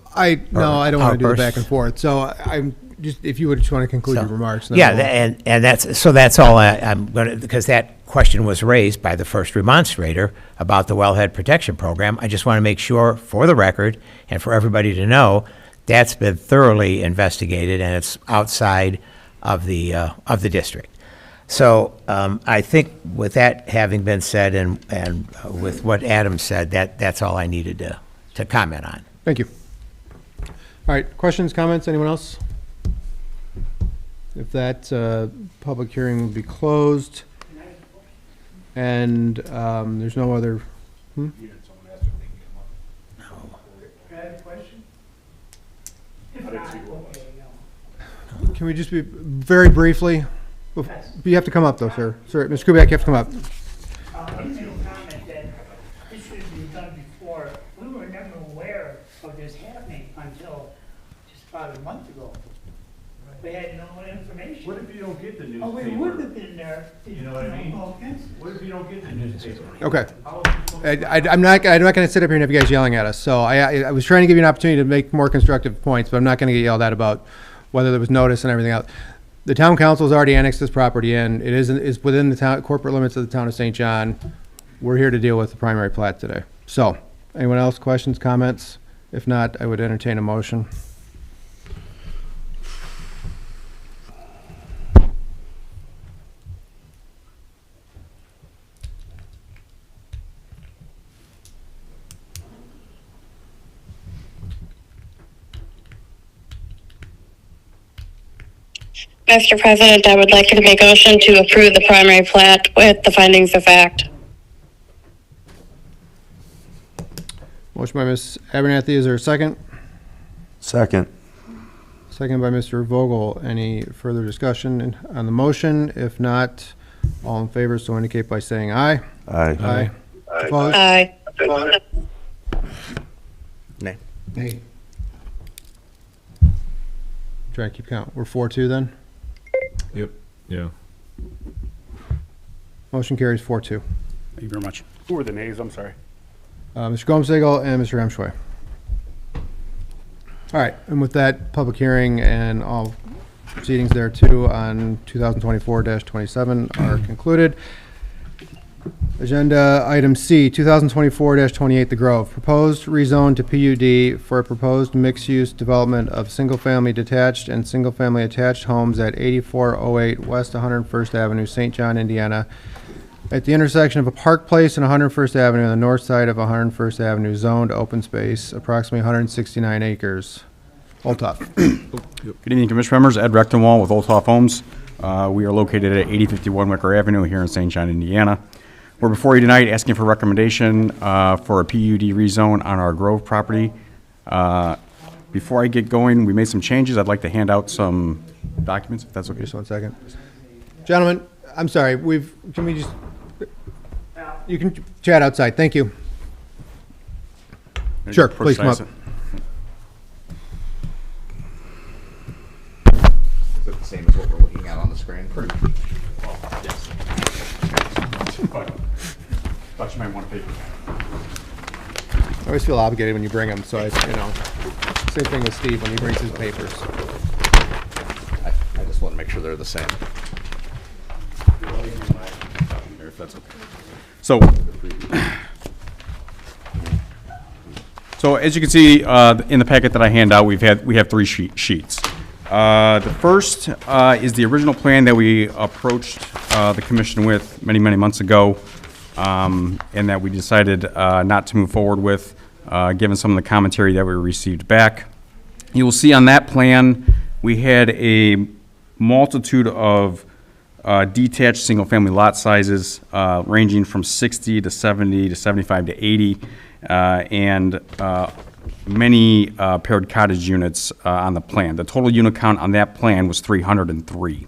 No, I don't want to do the outbursts? back and forth. So I'm just, if you would just want to conclude your remarks. then Yeah, we'll- and that's all I'm going to, because that question was raised by the first remonstrator about the wellhead protection program. I just want to make sure, for the record and for everybody to know, that's been thoroughly investigated, and it's outside of the district. So I think with that having been said, and with what Adam said, that's all I needed to comment on. Thank you. All right, questions, comments, anyone else? If that, public hearing will be closed. And there's no other, Can I have a question? If not, okay, no. can we just be, very briefly, you have to come up though, sir. Sir, Mr. Kubiak, you have to come up. You made a comment that this should have been done before. We were never aware of this happening until just about a month ago. We had no information. What if you don't get the newspaper? Oh, we would have been there. You know what I mean? Go against it. What if you don't get the newspaper? Okay. How are you supposed to- I'm not going to sit up here and have you guys yelling at us. So I was trying to give you an opportunity to make more constructive points, but I'm not going to get yelled at about whether there was notice and everything else. The town council has already annexed this property in. It is within the town, corporate limits of the town of St. John. We're here to deal with the primary plat today. So, anyone else, questions, comments? If not, I would entertain a motion. Mr. President, I would like to make a motion to approve the primary plat with the findings of fact. Motion by Ms. Abernathy, is there a second? Second. Second by Mr. Vogel. Any further discussion on the motion? If not, all in favor, so indicate by saying aye. Aye. Opposed? Aye. Nay. Nay. Try to keep count. We're 4-2 then? Yep. Yeah. Motion carries 4-2. Thank you very much. Who were the nays? I'm sorry. Mr. Gomsagel and Mr. Emschway. All right, and with that, public hearing and all proceedings there too on 2024-27 are concluded. Agenda item C, 2024-28, The Grove. Proposed rezone to PUD for a proposed mixed-use development of single-family detached and single-family attached homes at 8408 West 101st Avenue, St. John, Indiana, at the intersection of a Park Place and 101st Avenue on the north side of 101st Avenue, zoned open space, approximately 169 acres. Olthoff. Good evening, Commissioner members. Ed Rechtenwald with Olthoff Homes. We are located at 8051 Wicker Avenue here in St. John, Indiana. We're before you tonight asking for recommendation for a PUD rezone on our Grove property. Before I get going, we made some changes. I'd like to hand out some documents, if that's okay. Just 1 second. Gentlemen, I'm sorry, can we just, you can chat outside, thank you. Sure, please come up. Is it the same as what we're looking at on the screen? Yes. Thought you might want to paper. I always feel obligated when you bring them, so I, same thing with Steve when he brings his papers. I just want to make sure they're the same. If that's okay. So as you can see in the packet that I hand out, we have three sheets. The first is the original plan that we approached the commission with many months ago, and that we decided not to move forward with, given some of the commentary that we received back. You will see on that plan we had a multitude of detached single-family lot sizes ranging from 60 to 70 to 75 to 80, and many paired cottage units on the plan. The total unit count on that plan was 303.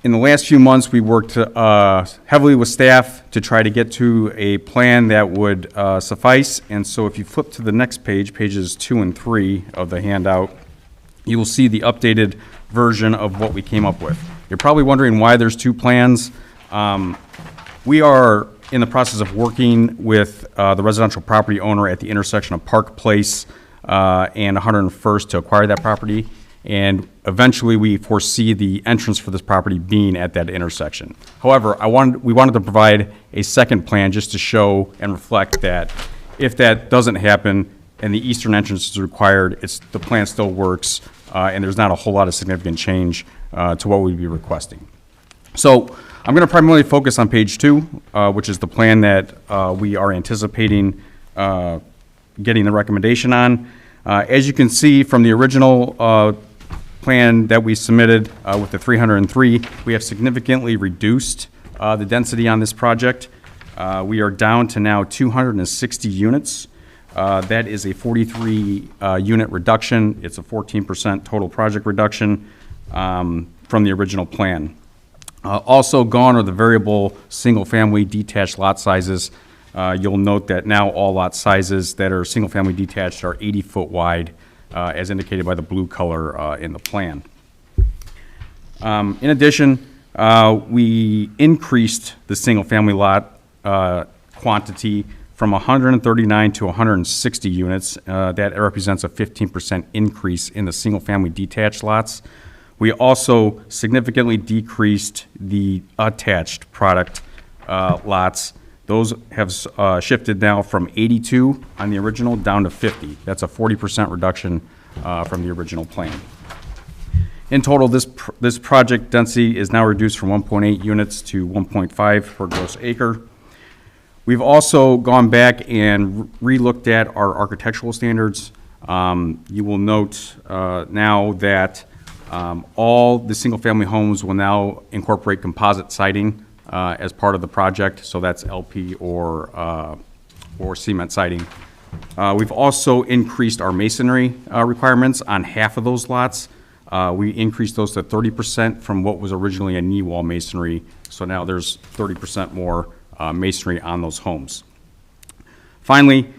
In the last few months, we worked heavily with staff to try to get to a plan that would suffice. And so if you flip to the next page, pages 2 and 3 of the handout, you will see the updated version of what we came up with. You're probably wondering why there's two plans. We are in the process of working with the residential property owner at the intersection of Park Place and 101st to acquire that property. And eventually, we foresee the entrance for this property being at that intersection. However, we wanted to provide a second plan just to show and reflect that if that doesn't happen and the eastern entrance is required, the plan still works, and there's not a whole lot of significant change to what we'd be requesting. So I'm going to primarily focus on page 2, which is the plan that we are anticipating getting the recommendation on. As you can see from the original plan that we submitted with the 303, we have significantly reduced the density on this project. We are down to now 260 units. That is a 43 unit reduction. It's a 14% total project reduction from the original plan. Also gone are the variable single-family detached lot sizes. You'll note that now all lot sizes that are single-family detached are 80-foot wide, as indicated by the blue color in the plan. In addition, we increased the single-family lot quantity from 139 to 160 units. That represents a 15% increase in the single-family detached lots. We also significantly decreased the attached product lots. Those have shifted now from 82 on the original down to 50. That's a 40% reduction from the original plan. In total, this project density is now reduced from 1.8 units to 1.5 per gross acre. We've also gone back and re-looked at our architectural standards. You will note now that All the single-family homes will now incorporate composite siding as part of the project, so that's LP or cement siding. We've also increased our masonry requirements on half of those lots. We increased those to 30% from what was originally a knee wall masonry, so now there's 30% more masonry on those homes. Finally,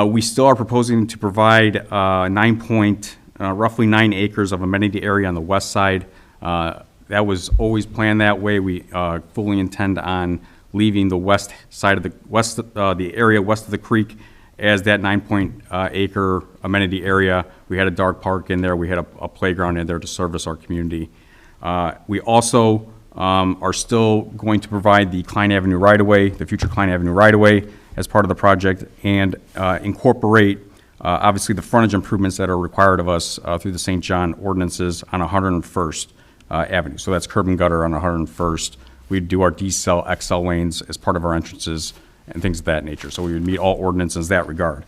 we still are proposing to provide roughly 9 acres of amenity area on the west side. That was always planned that way. We fully intend on leaving the west side of the area west of the creek as that 9-acre amenity area. We had a dog park in there. We had a playground in there to service our community. We also are still going to provide the Klein Avenue right-of-way, the future Klein Avenue right-of-way as part of the project, and incorporate obviously the frontage improvements that are required of us through the St. John ordinances on 101st Avenue. So that's curb and gutter on 101st. We'd do our D-cell, XL lanes as part of our entrances and things of that nature. So we would meet all ordinances in that regard.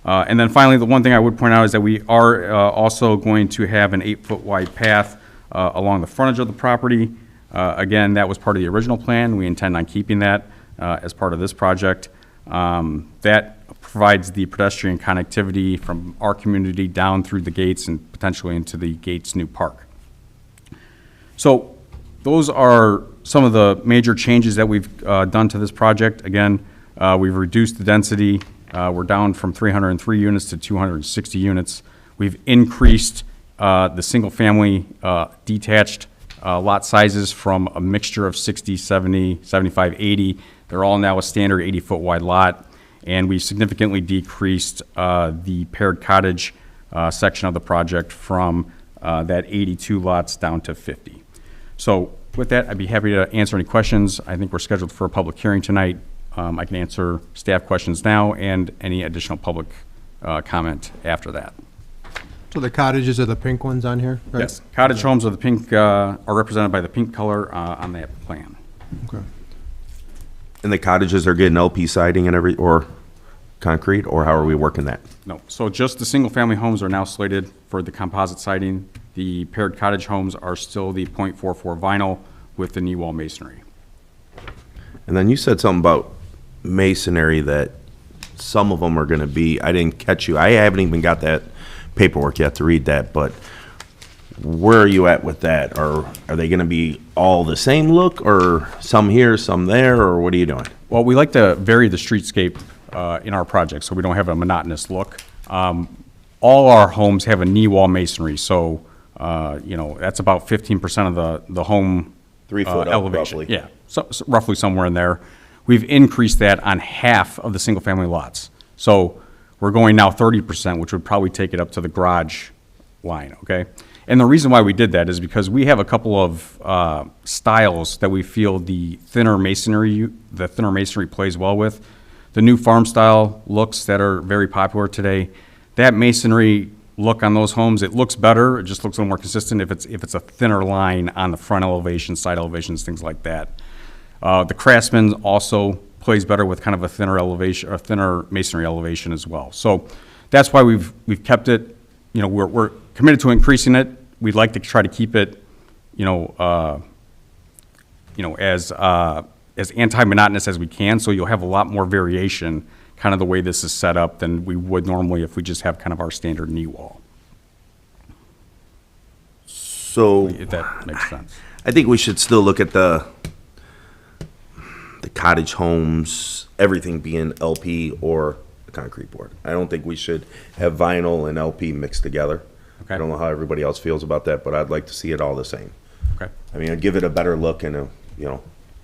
And then finally, the one thing I would point out is that we are also going to have an 8-foot wide path along the frontage of the property. Again, that was part of the original plan. We intend on keeping that as part of this project. That provides the pedestrian connectivity from our community down through the gates and potentially into the Gates new park. So those are some of the major changes that we've done to this project. Again, we've reduced the density. We're down from 303 units to 260 units. We've increased the single-family detached lot sizes from a mixture of 60, 70, 75, 80. They're all now a standard 80-foot wide lot. And we significantly decreased the paired cottage section of the project from that 82 lots down to 50. So with that, I'd be happy to answer any questions. I think we're scheduled for a public hearing tonight. I can answer staff questions now and any additional public comment after that. So the cottages are the pink ones on here, right? Yes, cottage homes are the pink, are represented by the pink color on that plan. Okay. And the cottages are getting LP siding and or concrete, or how are we working that? No, so just the single-family homes are now slated for the composite siding. The paired cottage homes are still the .44 vinyl with the knee wall masonry. And then you said something about masonry that some of them are going to be, I didn't catch you. I haven't even got that paperwork yet to read that, but where are you at with that? Or are they going to be all the same look, or some here, some there, or what are you doing? Well, we like to vary the streetscape in our project so we don't have a monotonous look. All our homes have a knee wall masonry, so that's about 15% of the home 3 foot up, elevation. roughly. Yeah, so roughly somewhere in there. We've increased that on half of the single-family lots. So we're going now 30%, which would probably take it up to the garage line, okay? And the reason why we did that is because we have a couple of styles that we feel the thinner masonry plays well with. The new farm style looks that are very popular today, that masonry look on those homes, it looks better. It just looks a little more consistent if it's a thinner line on the front elevation, side elevations, things like that. The Craftsman also plays better with kind of a thinner elevation, or thinner masonry elevation as well. So that's why we've kept it. We're committed to increasing it. We'd like to try to keep it, as anti-monotonous as we can. So you'll have a lot more variation, kind of the way this is set up, than we would normally if we just have kind of our standard knee wall. So If that makes sense. I think we should still look at the cottage homes, everything being LP or a concrete board. I don't think we should have vinyl and LP mixed together. Okay. I don't know how everybody else feels about that, but I'd like to see it all the same. Okay. I mean, I'd give it a better look and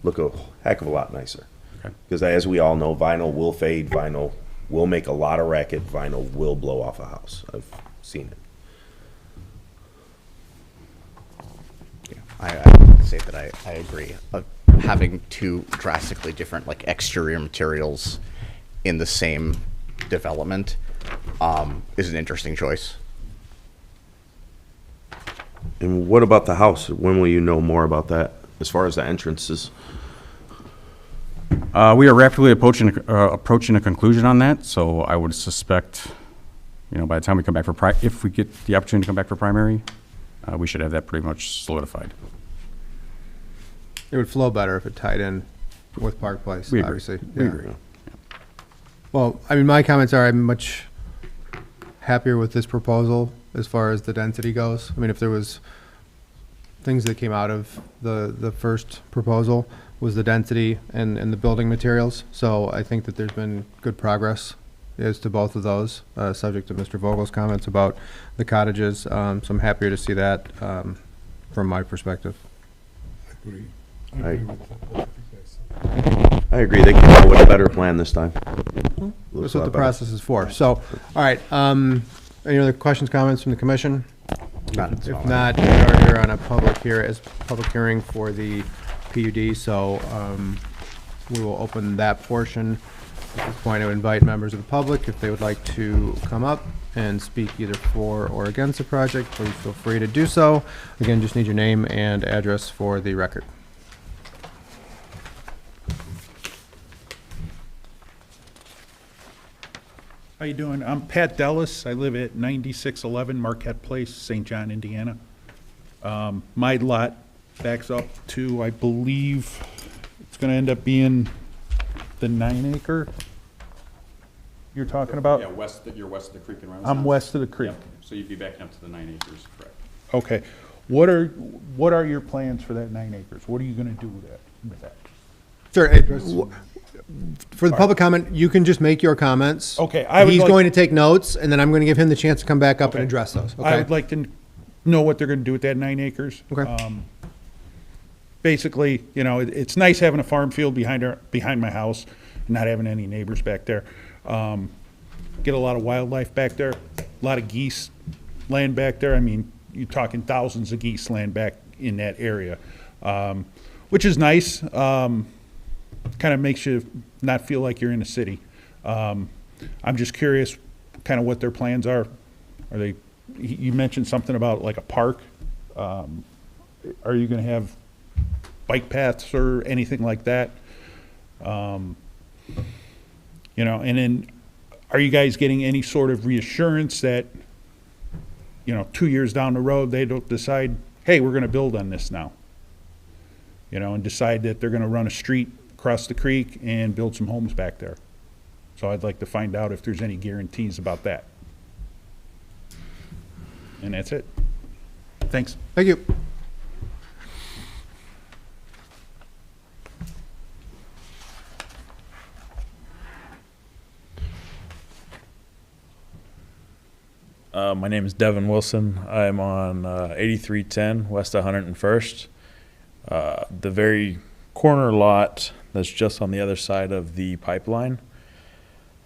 look a heck of a lot nicer. Okay. Because as we all know, vinyl will fade, vinyl will make a lot of racket, vinyl will blow off a house. I've seen it. I would say that I agree. Having two drastically different exterior materials in the same development is an interesting choice. And what about the house? When will you know more about that as far as the entrances? We are rapidly approaching a conclusion on that, so I would suspect, by the time we come back if we get the opportunity to come back for primary, we should have that pretty much solidified. It would flow better if it tied in with Park Place, We agree. obviously. We Yeah. agree. Well, I mean, my comments are I'm much happier with this proposal as far as the density goes. I mean, if there was things that came out of the first proposal was the density and the building materials. So I think that there's been good progress as to both of those, subject to Mr. Vogel's comments about the cottages. So I'm happier to see that from my perspective. Agree. I- agree with what you guys said. I agree, they came out with a better plan this time. That's what the process is for. So, all right, any other questions, comments from the commission? If not, we are here on a public hearing for the PUD, so we will open that portion. At this point, I would invite members of the public, if they would like to come up and speak either for or against the project, please feel free to do so. Again, just need your name and address for the record. How you doing? I'm Pat Dellis. I live at 9611 Marquette Place, St. John, Indiana. My lot backs up to, I believe, it's going to end up being the 9 acre you're talking about? Yeah, you're west of the creek in Renaissance. I'm west of the creek. Yep. So you'd be backing up to the 9 acres, correct? Okay. What are your plans for that 9 acres? What are you going to do with that? Sure. For the public comment, you can just make your comments. Okay, I would He's like- going to take notes, and then I'm going to give him the chance to come back up and Okay. address those, I okay? would like to know what they're going to do with that 9 acres. Okay. Basically, you know, it's nice having a farm field behind my house, and not having any neighbors back there. Get a lot of wildlife back there, a lot of geese land back there. I mean, you're talking thousands of geese land back in that area, which is nice. Kind of makes you not feel like you're in a city. I'm just curious kind of what their plans are. Are they, you mentioned something about like a park. Are you going to have bike paths or anything like that? You know, and then are you guys getting any sort of reassurance that, you know, 2 years down the road, they don't decide, hey, we're going to build on this now? You know, and decide that they're going to run a street across the creek and build some homes back there. So I'd like to find out if there's any guarantees about that. And that's it. Thanks. Thank you. My name is Devin Wilson. I'm on 8310 West 101st. The very corner lot that's just on the other side of the pipeline.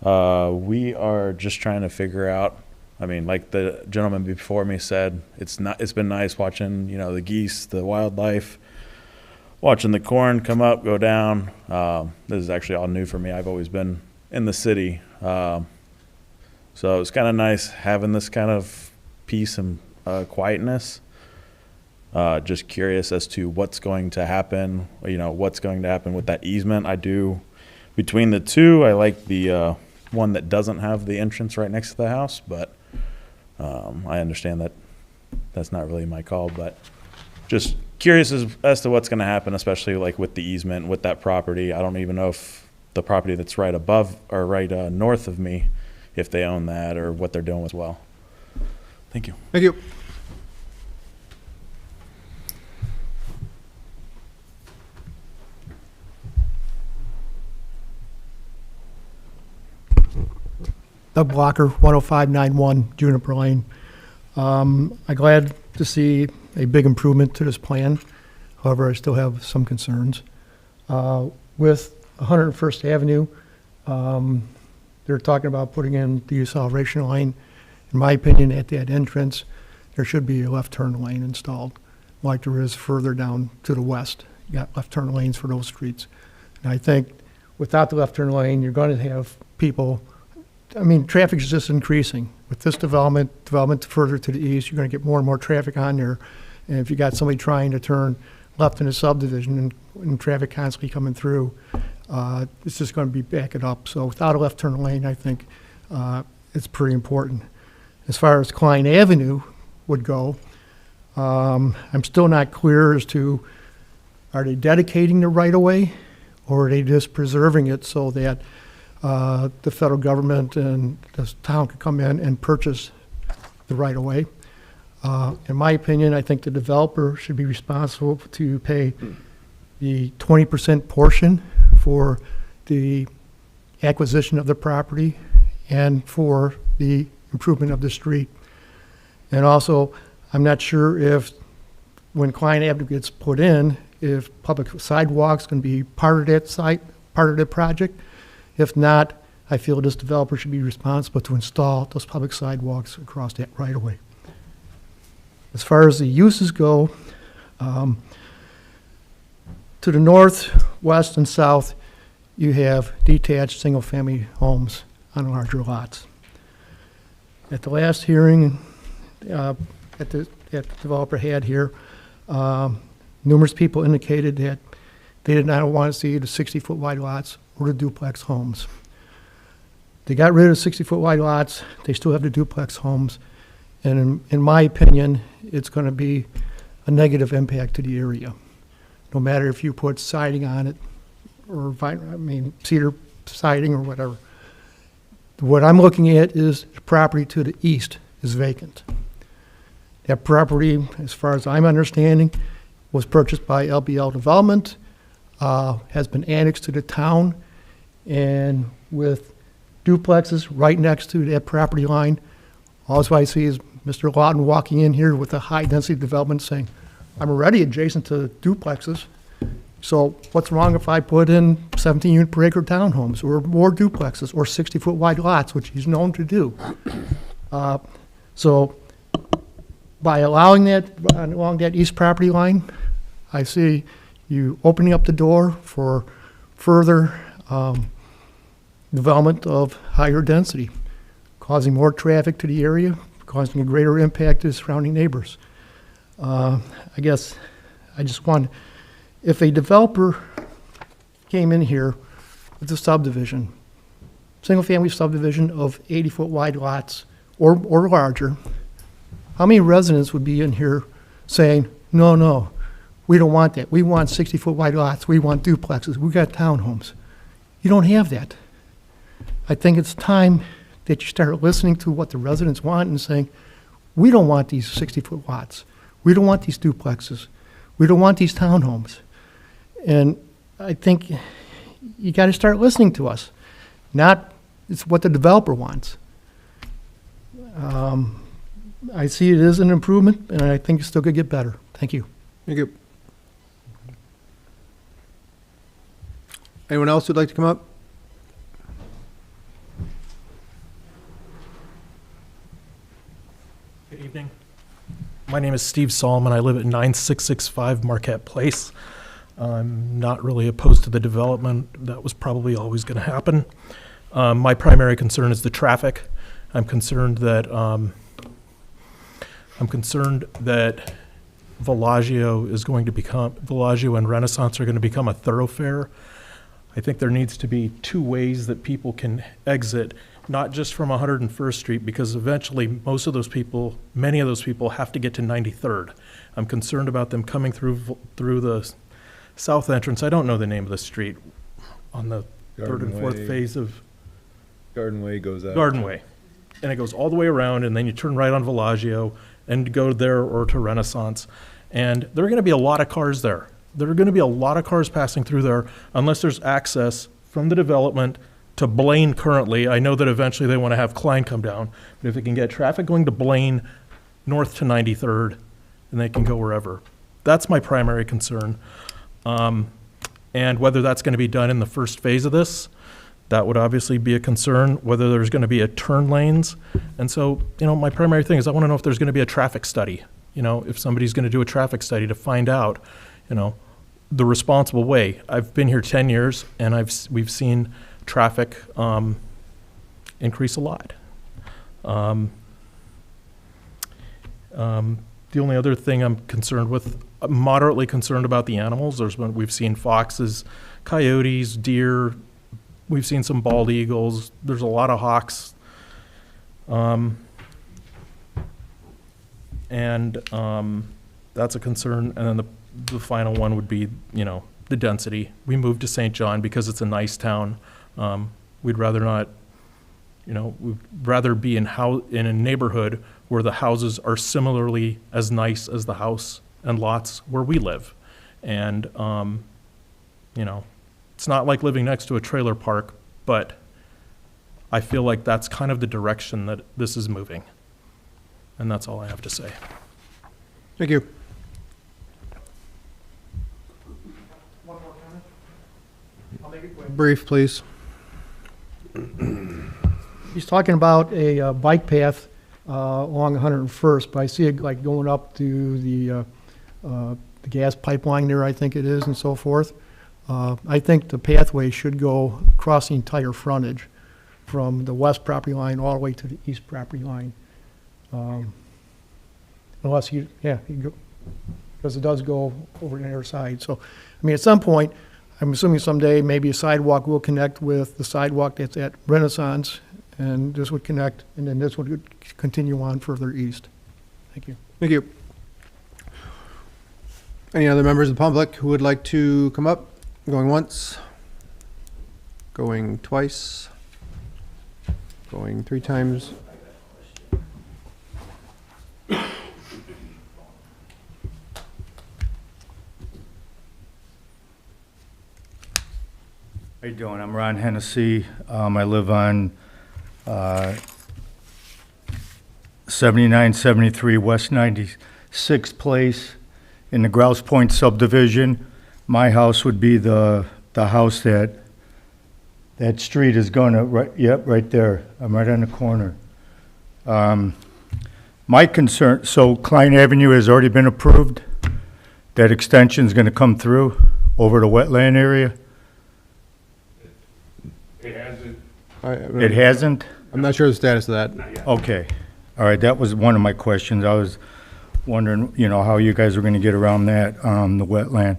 We are just trying to figure out, I mean, like the gentleman before me said, it's been nice watching, you know, the geese, the wildlife, watching the corn come up, go down. This is actually all new for me. I've always been in the city. So it's kind of nice having this kind of peace and quietness. Just curious as to what's going to happen, you know, what's going to happen with that easement. I do, between the two, I like the one that doesn't have the entrance right next to the house, but I understand that that's not really my call, but just curious as to what's going to happen, especially like with the easement, with that property. I don't even know if the property that's right above or right north of me, if they own that or what they're doing as well. Thank you. Thank you. Doug Blocker, 10591 Juniper Lane. I'm glad to see a big improvement to this plan. However, I still have some concerns. With 101st Avenue, they're talking about putting in the acceleration lane. In my opinion, at that entrance, there should be a left turn lane installed, like there is further down to the west. You got left turn lanes for those streets. And I think without the left turn lane, you're going to have people, I mean, traffic is just increasing. With this development further to the east, you're going to get more and more traffic on there. And if you got somebody trying to turn left in a subdivision and traffic constantly coming through, it's just going to be backing up. So without a left turn lane, I think it's pretty important. As far as Klein Avenue would go, I'm still not clear as to, are they dedicating the right-of-way, or are they just preserving it so that the federal government and the town could come in and purchase the right-of-way? In my opinion, I think the developer should be responsible to pay the 20% portion for the acquisition of the property and for the improvement of the street. And also, I'm not sure if, when Klein Avenue gets put in, if public sidewalks can be part of that site, part of the project. If not, I feel this developer should be responsible to install those public sidewalks across that right-of-way. As far as the uses go, to the north, west, and south, you have detached single-family homes on larger lots. At the last hearing that the developer had here, numerous people indicated that they did not want to see the 60-foot wide lots or the duplex homes. They got rid of 60-foot wide lots. They still have the duplex homes. And in my opinion, it's going to be a negative impact to the area. No matter if you put siding on it or, cedar siding or whatever. What I'm looking at is the property to the east is vacant. That property, as far as I'm understanding, was purchased by LBL Development, has been annexed to the town, and with duplexes right next to that property line, all I see is Mr. Lawton walking in here with a high-density development saying, I'm already adjacent to duplexes, so what's wrong if I put in 17 unit per acre townhomes or more duplexes or 60-foot wide lots, which he's known to do. So by allowing that along that east property line, I see you opening up the door for further development of higher density, causing more traffic to the area, causing a greater impact to the surrounding neighbors. I guess I just want, if a developer came in here with a subdivision, single-family subdivision of 80-foot wide lots or larger, how many residents would be in here saying, no, we don't want that. We want 60-foot wide lots. We want duplexes. We got townhomes. You don't have that. I think it's time that you start listening to what the residents want and saying, we don't want these 60-foot lots. We don't want these duplexes. We don't want these townhomes. And I think you got to start listening to us. Not, it's what the developer wants. I see it as an improvement, and I think it still could get better. Thank you. Thank you. Anyone else who'd like to come up? Good evening. My name is Steve Solomon. I live at 9665 Marquette Place. I'm not really opposed to the development. That was probably always going to happen. My primary concern is the traffic. I'm concerned that Villaggio and Renaissance are going to become a thoroughfare. I think there needs to be two ways that people can exit, not just from 101st Street, because eventually many of those people have to get to 93rd. I'm concerned about them coming through the south entrance. I don't know the name of the street on the third and fourth phase of Garden Way goes out. Garden Way. And it goes all the way around, and then you turn right on Villaggio and go there or to Renaissance. And there are going to be a lot of cars there. There are going to be a lot of cars passing through there unless there's access from the development to Blaine currently. I know that eventually they want to have Klein come down. But if they can get traffic going to Blaine north to 93rd, then they can go wherever. That's my primary concern. And whether that's going to be done in the first phase of this, that would obviously be a concern, whether there's going to be a turn lanes. And so, my primary thing is I want to know if there's going to be a traffic study. If somebody's going to do a traffic study to find out, the responsible way. I've been here 10 years, and we've seen traffic increase a lot. The only other thing I'm concerned with, I'm moderately concerned about the animals. We've seen foxes, coyotes, deer. We've seen some bald eagles. There's a lot of hawks. that's a concern. And then the final one would be, you know, the density. We moved to St. John because it's a nice town. We'd rather not, you know, we'd rather be in a neighborhood where the houses are similarly as nice as the house and lots where we live. And, you know, it's not like living next to a trailer park, but I feel like that's kind of the direction that this is moving. And that's all I have to say. Thank you. Brief, please. He's talking about a bike path along 101st, but I see it like going up to the gas pipeline there, I think it is, and so forth. I think the pathway should go across the entire frontage from the west property line all the way to the east property line. Unless you, because it does go over the other side. So, I mean, at some point, I'm assuming someday maybe a sidewalk will connect with the sidewalk that's at Renaissance, and this would connect, and then this would continue on further east. Thank you. Thank you. Any other members of the public who would like to come up? Going once? Going twice? Going 3 times? How you doing? I'm Ron Hennessy. I live on 7973 West 96th Place in the Grouse Point subdivision. My house would be the house that street is gonna, right there. I'm right on the corner. My concern, so Klein Avenue has already been approved? That extension's gonna come through over the wetland area? It hasn't. It hasn't? I'm not sure the status of that. Okay. All right, that was one of my questions. I was wondering, you know, how you guys were gonna get around that, the wetland.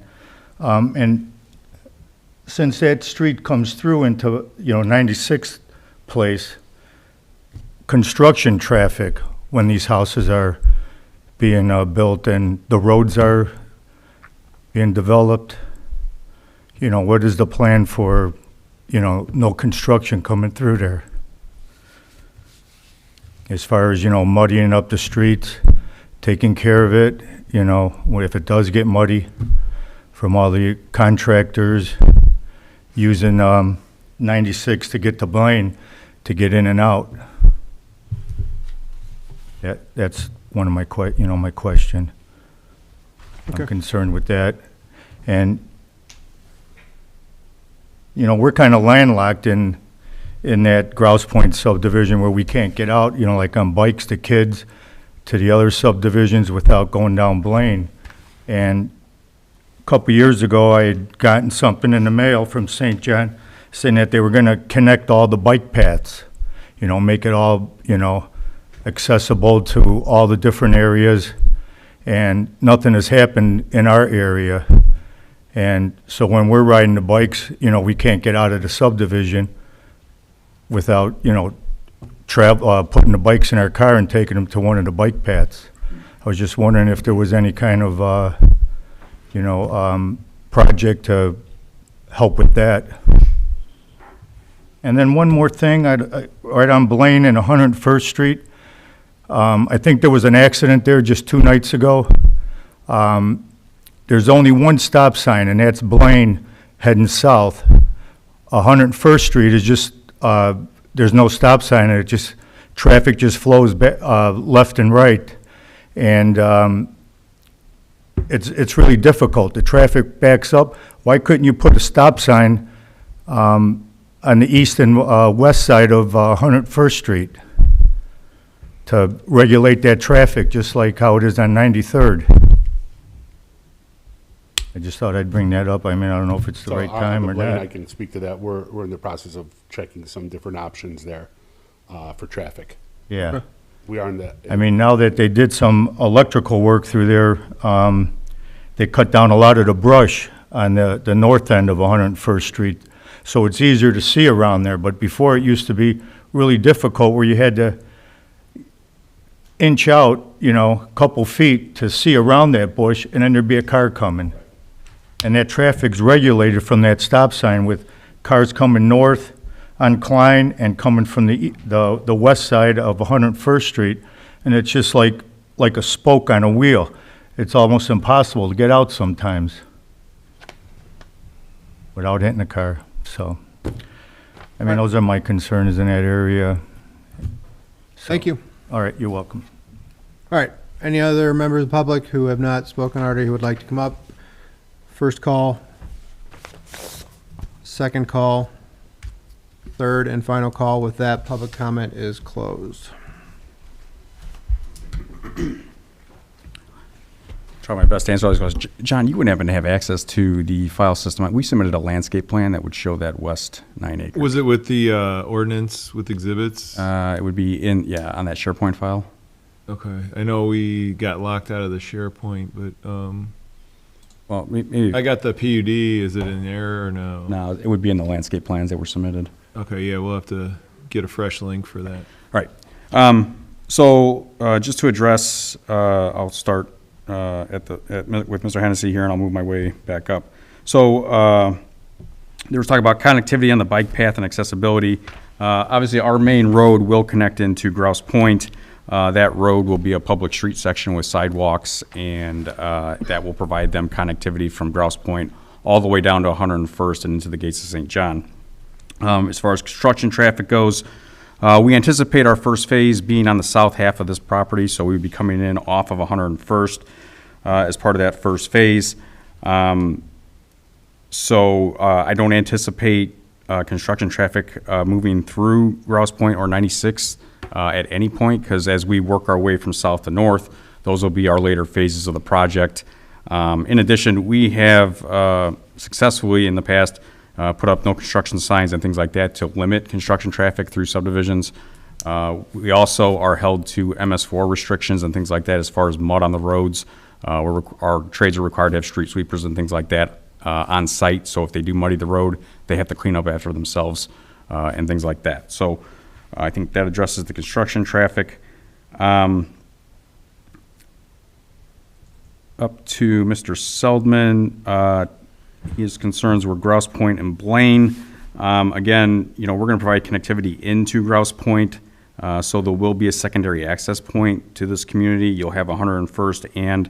And since that street comes through into, 96th Place, construction traffic, when these houses are being built and the roads are being developed, what is the plan for, no construction coming through there? As far as, muddying up the streets, taking care of it, if it does get muddy, from all the contractors using 96 to get to Blaine to get in and out. That's one of my my question. Okay. I'm concerned with that. And, we're kind of landlocked in that Grouse Point subdivision where we can't get out, like on bikes, the kids, to the other subdivisions without going down Blaine. And a couple years ago, I had gotten something in the mail from St. John saying that they were going to connect all the bike paths, make it all, accessible to all the different areas, and nothing has happened in our area. And so when we're riding the bikes, we can't get out of the subdivision without, putting the bikes in our car and taking them to one of the bike paths. I was just wondering if there was any kind of, project to help with that. And then one more thing, right on Blaine and 101st Street, I think there was an accident there just 2 nights ago. There's only one stop sign, and that's Blaine heading south. 101st Street is just, there's no stop sign, and traffic just flows left and right. And it's really difficult. The traffic backs up. Why couldn't you put a stop sign on the east and west side of 101st Street to regulate that traffic, just like how it is on 93rd? I just thought I'd bring that up. I mean, I don't know if it's the right time or not. I can speak to that. We're in the process of checking some different options there for traffic. Yeah. We are in the. I mean, now that they did some electrical work through there, they cut down a lot of the brush on the north end of 101st Street. So it's easier to see around there. But before, it used to be really difficult where you had to inch out, you know, a couple feet to see around that bush, and then there'd be a car coming. And that traffic's regulated from that stop sign with cars coming north on Klein and coming from the west side of 101st Street. And it's just like a spoke on a wheel. It's almost impossible to get out sometimes without hitting a car. So, I mean, those are my concerns in that area. Thank you. All right, you're welcome. All right, any other members of the public who have not spoken already who would like to come up? First call, second call, third and final call. With that, public comment is closed. Try my best to answer all these questions. John, you wouldn't happen to have access to the file system. We submitted a landscape plan that would show that west 9 acres. Was it with the ordinance with exhibits? It would be on that SharePoint file. Okay, I know we got locked out of the SharePoint, but well, maybe I got the PUD. Is it in there or no? No, it would be in the landscape plans that were submitted. Okay, yeah, we'll have to get a fresh link for that. Right. So just to address, I'll start with Mr. Hennessy here, and I'll move my way back up. So there was talk about connectivity on the bike path and accessibility. Obviously, our main road will connect into Grouse Point. That road will be a public street section with sidewalks, and that will provide them connectivity from Grouse Point all the way down to 101st and into the gates of St. John. As far as construction traffic goes, we anticipate our first phase being on the south half of this property, so we would be coming in off of 101st as part of that first phase. So I don't anticipate construction traffic moving through Grouse Point or 96 at any point, because as we work our way from south to north, those will be our later phases of the project. In addition, we have successfully in the past put up no construction signs and things like that to limit construction traffic through subdivisions. We also are held to MS4 restrictions and things like that as far as mud on the roads. Our trades are required to have street sweepers and things like that on site. So if they do muddy the road, they have to clean up after themselves and things like that. So I think that addresses the construction traffic. Up to Mr. Seldman, his concerns were Grouse Point and Blaine. Again, we're going to provide connectivity into Grouse Point, so there will be a secondary access point to this community. You'll have 101st and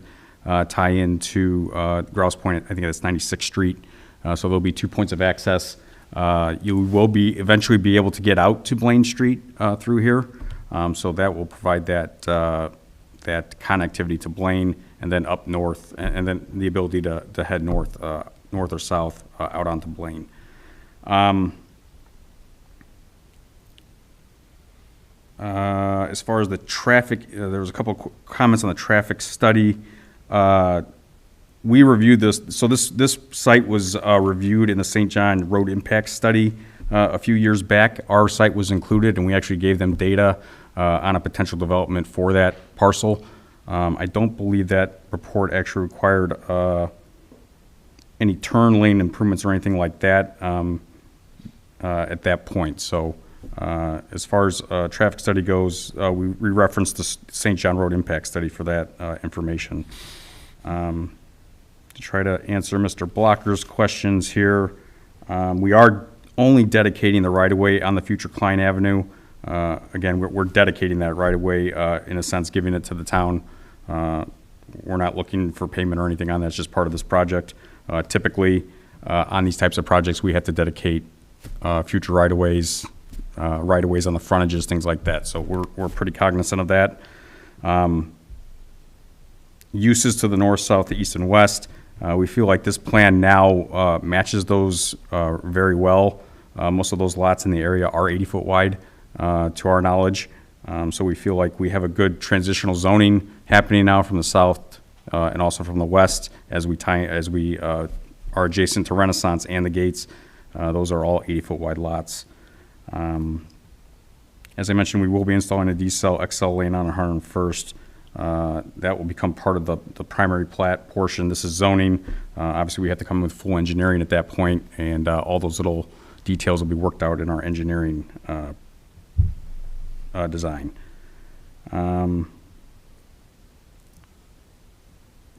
tie into Grouse Point. I think that's 96th Street. So there'll be 2 points of access. You will eventually be able to get out to Blaine Street through here. So that will provide that connectivity to Blaine, and then up north, and then the ability to head north or south out onto Blaine. As far as the traffic, there was a couple comments on the traffic study. We reviewed this. So this site was reviewed in the St. John Road Impact Study a few years back. Our site was included, and we actually gave them data on a potential development for that parcel. I don't believe that report actually required any turn lane improvements or anything like that at that point. So as far as traffic study goes, we referenced the St. John Road Impact Study for that information. To try to answer Mr. Blocker's questions here, we are only dedicating the right-of-way on the future Klein Avenue. Again, we're dedicating that right-of-way, in a sense, giving it to the town. We're not looking for payment or anything on that. It's just part of this project. Typically, on these types of projects, we have to dedicate future right-of-ways on the frontages, things like that. So we're pretty cognizant of that. Uses to the north, south, the east, and west. We feel like this plan now matches those very well. Most of those lots in the area are 80-foot wide, to our knowledge. So we feel like we have a good transitional zoning happening now from the south and also from the west as we are adjacent to Renaissance and the gates. Those are all 80-foot wide lots. As I mentioned, we will be installing a D-cell XL lane on 101st. That will become part of the primary plat portion. This is zoning. Obviously, we have to come with full engineering at that point, and all those little details will be worked out in our engineering design.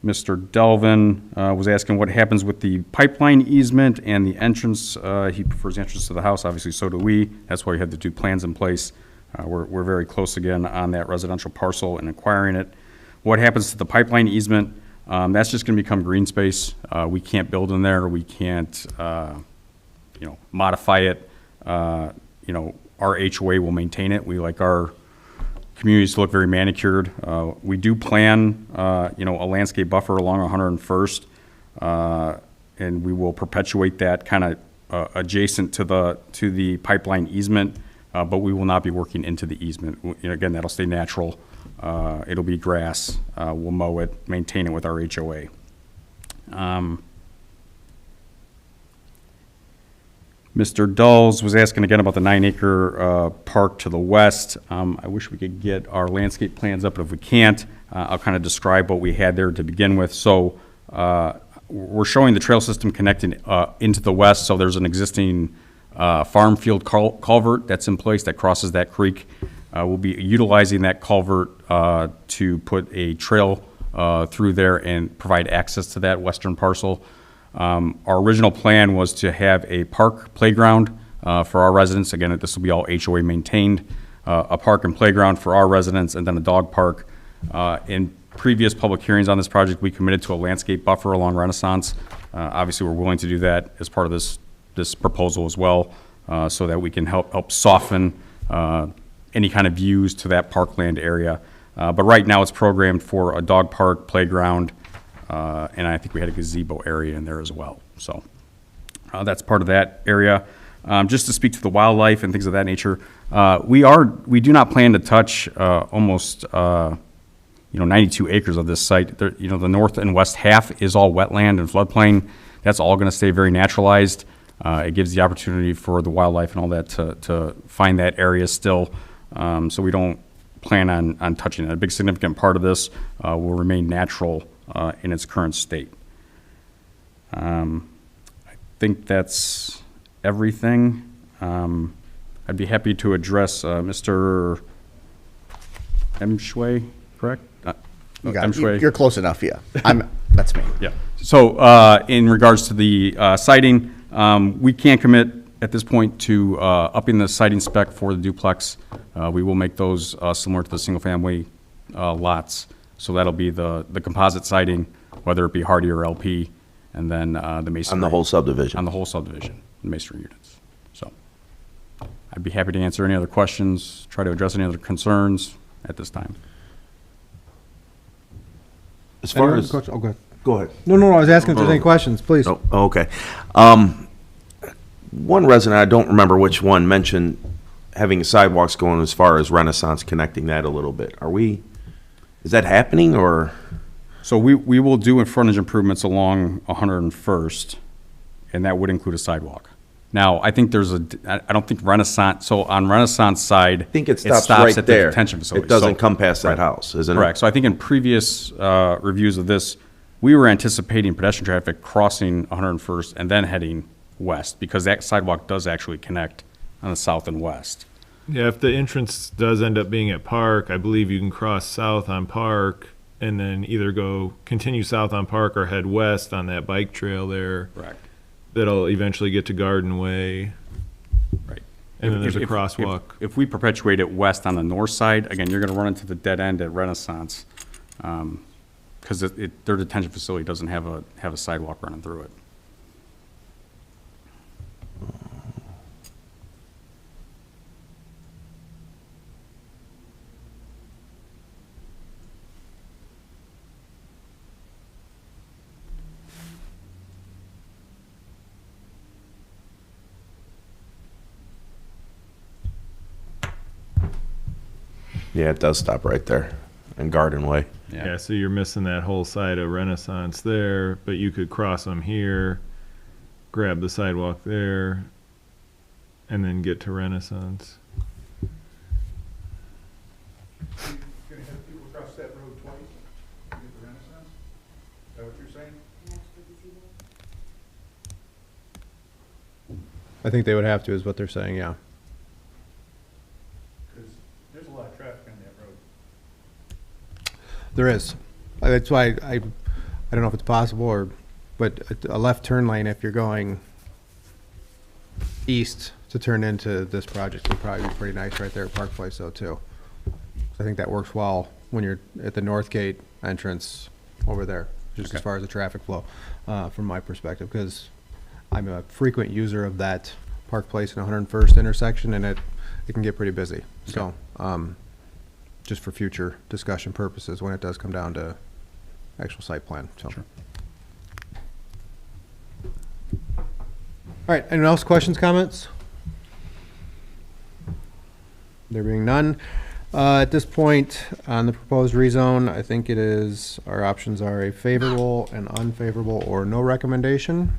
Mr. Delvin was asking what happens with the pipeline easement and the entrance. He prefers the entrance to the house, obviously, so do we. That's why we had the two plans in place. We're very close again on that residential parcel and acquiring it. What happens to the pipeline easement? That's just going to become green space. We can't build in there. We can't, modify it. Our HOA will maintain it. We like our communities to look very manicured. We do plan, a landscape buffer along 101st, and we will perpetuate that kind of adjacent to the pipeline easement, but we will not be working into the easement. Again, that'll stay natural. It'll be grass. We'll mow it, maintain it with our HOA. Mr. Dulles was asking again about the 9-acre park to the west. I wish we could get our landscape plans up, but if we can't, I'll kind of describe what we had there to begin with. So we're showing the trail system connecting into the west. So there's an existing farm field culvert that's in place that crosses that creek. We'll be utilizing that culvert to put a trail through there and provide access to that western parcel. Our original plan was to have a park playground for our residents. Again, this will be all HOA maintained. A park and playground for our residents, and then a dog park. In previous public hearings on this project, we committed to a landscape buffer along Renaissance. Obviously, we're willing to do that as part of this proposal as well, so that we can help soften any kind of views to that parkland area. But right now, it's programmed for a dog park, playground, and I think we had a gazebo area in there as well. So that's part of that area. Just to speak to the wildlife and things of that nature, we do not plan to touch almost 92 acres of this site. The north and west half is all wetland and floodplain. That's all going to stay very naturalized. It gives the opportunity for the wildlife and all that to find that area still. So we don't plan on touching it. A big significant part of this will remain natural in its current state. I think that's everything. I'd be happy to address Mr. Emshway, correct? You're close enough, yeah. That's me. Yeah. So in regards to the siding, we can't commit at this point to upping the siding spec for the duplex. We will make those similar to the single-family lots. So that'll be the composite siding, whether it be Hardy or LP, and then the masonry. On the whole subdivision? On the whole subdivision, the masonry units. So I'd be happy to answer any other questions, try to address any other concerns at this time. As far as... Oh, go ahead. Go ahead. No, I was asking if there's any questions, please. Oh, okay. One resident, I don't remember which one, mentioned having sidewalks going as far as Renaissance, connecting that a little bit. Is that happening, or? So we will do frontage improvements along 101st, and that would include a sidewalk. Now, I think I don't think Renaissance, so on Renaissance side, I think it stops right at there. The detention facility. It doesn't come past that house, isn't it? Correct. So I think in previous reviews of this, we were anticipating pedestrian traffic crossing 101st and then heading west, because that sidewalk does actually connect on the south and west. Yeah, if the entrance does end up being at Park, I believe you can cross south on Park and then either continue south on Park or head west on that bike trail there. Correct. That'll eventually get to Garden Way. Right. And then there's a crosswalk. If we perpetuate it west on the north side, again, you're going to run into the dead end at Renaissance, because their detention facility doesn't have a sidewalk running through it. Yeah, it does stop right there in Garden Way. Yeah, so you're missing that whole side of Renaissance there, but you could cross them here, grab the sidewalk there, and then get to Renaissance. You're gonna have people cross that road twice to get to Renaissance? Is that what you're saying? I think they would have to, is what they're saying, yeah. Because there's a lot of traffic on that road. There is. That's why I don't know if it's possible, but a left turn lane, if you're going east to turn into this project, would probably be pretty nice right there at Park Place though, too. I think that works well when you're at the North Gate entrance over there, just as far as the traffic flow, from my perspective, because I'm a frequent user of that Park Place and 101st intersection, and it can get pretty busy. So, just for future discussion purposes, when it does come down to actual site plan, so. Sure. All right, anyone else, questions, comments? There being none, at this point, on the proposed rezone, I think it is, our options are a favorable, an unfavorable, or no recommendation.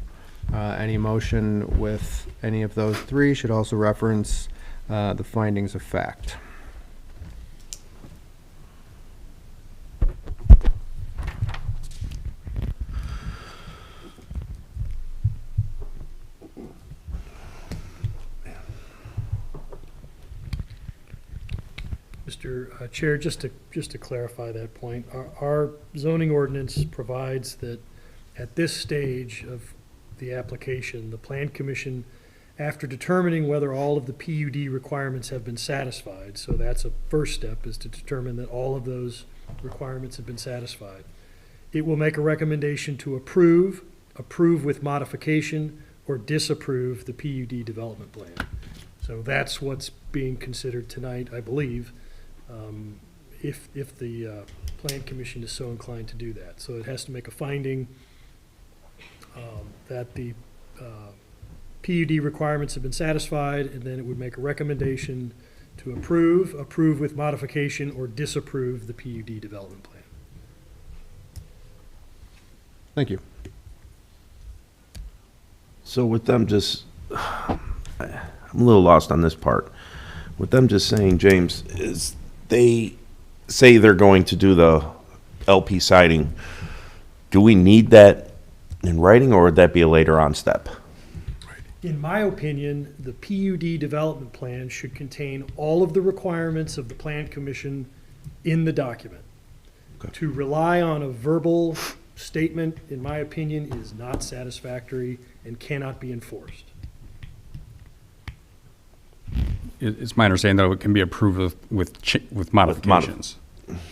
Any motion with any of those three should also reference the findings of fact. Mr. Chair, just to clarify that point, our zoning ordinance provides that at this stage of the application, the Plan Commission, after determining whether all of the PUD requirements have been satisfied, so that's a first step, is to determine that all of those requirements have been satisfied, it will make a recommendation to approve with modification, or disapprove the PUD development plan. So that's what's being considered tonight, I believe, if the Plan Commission is so inclined to do that. So it has to make a finding that the PUD requirements have been satisfied, and then it would make a recommendation to approve with modification, or disapprove the PUD development plan. Thank you. So with them just, I'm a little lost on this part. With them just saying, James, is they say they're going to do the LP siding, do we need that in writing, or would that be a later on step? In my opinion, the PUD development plan should contain all of the requirements of the Plan Commission in the document. Okay. To rely on a verbal statement, in my opinion, is not satisfactory and cannot be enforced. It's my understanding that it can be approved with modifications.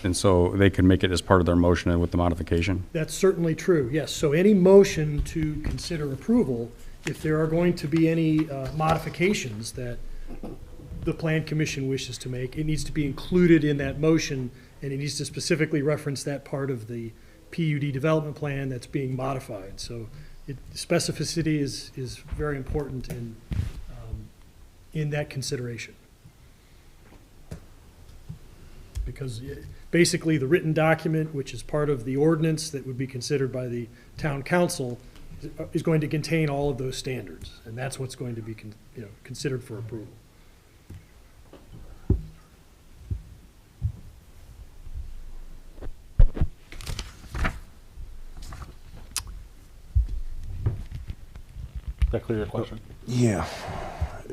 And so they can make it as part of their motion and with the modification? That's certainly true, yes. So any motion to consider approval, if there are going to be any modifications that the Plan Commission wishes to make, it needs to be included in that motion, and it needs to specifically reference that part of the PUD development plan that's being modified. So specificity is very important in that consideration. Because basically the written document, which is part of the ordinance that would be considered by the town council, is going to contain all of those standards, and that's what's going to be considered for approval. That clear your question? Yeah.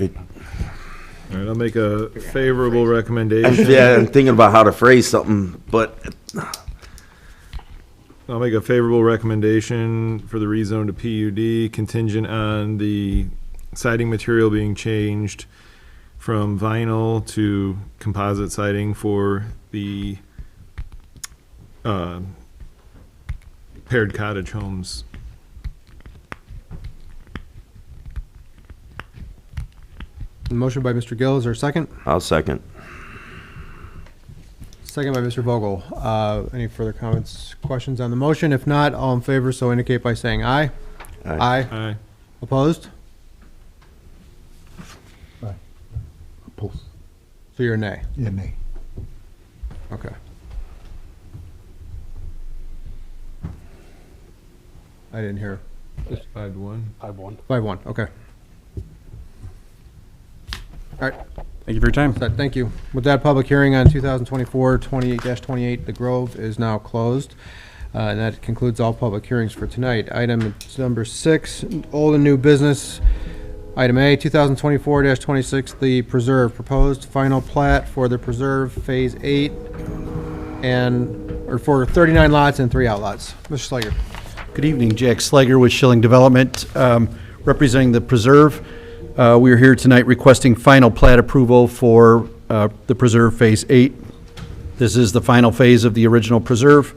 All right, I'll make a favorable recommendation. Yeah, I'm thinking about how to phrase something, but I'll make a favorable recommendation for the rezone to PUD contingent on the siding material being changed from vinyl to composite siding for the paired cottage homes. Motion by Mr. Gill, is there a second? I'll second. Second by Mr. Vogel. Any further comments, questions on the motion? If not, all in favor, so indicate by saying aye. Aye. Aye. Opposed? Aye. Opposed. So you're a nay? Yeah, nay. Okay. I didn't hear. 5-1. 5-1. 5-1, okay. All right. Thank you for your time. Set, thank you. With that, public hearing on 2024-28-28, The Grove, is now closed. And that concludes all public hearings for tonight. Item number 6, old and new business. Item A, 2024-26, The Preserve, proposed final plat for the Preserve Phase 8 and or for 39 lots and 3 outlots. Mr. Slager. Good evening, Jack Slager with Schilling Development, representing the Preserve. We are here tonight requesting final plat approval for the Preserve Phase 8. This is the final phase of the original Preserve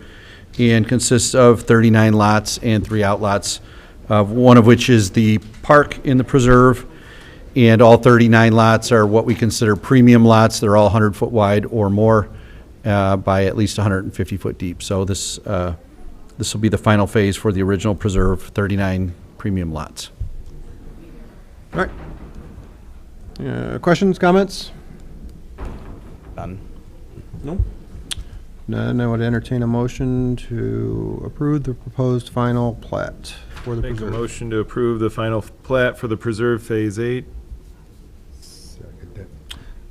and consists of 39 lots and 3 outlots, one of which is the park in the Preserve, and all 39 lots are what we consider premium lots. They're all 100-foot wide or more by at least 150-foot deep. So this will be the final phase for the original Preserve, 39 premium lots. All right. Questions, comments? None. No. None. I would entertain a motion to approve the proposed final plat for the Make a preserve. motion to approve the final plat for the Preserve Phase 8.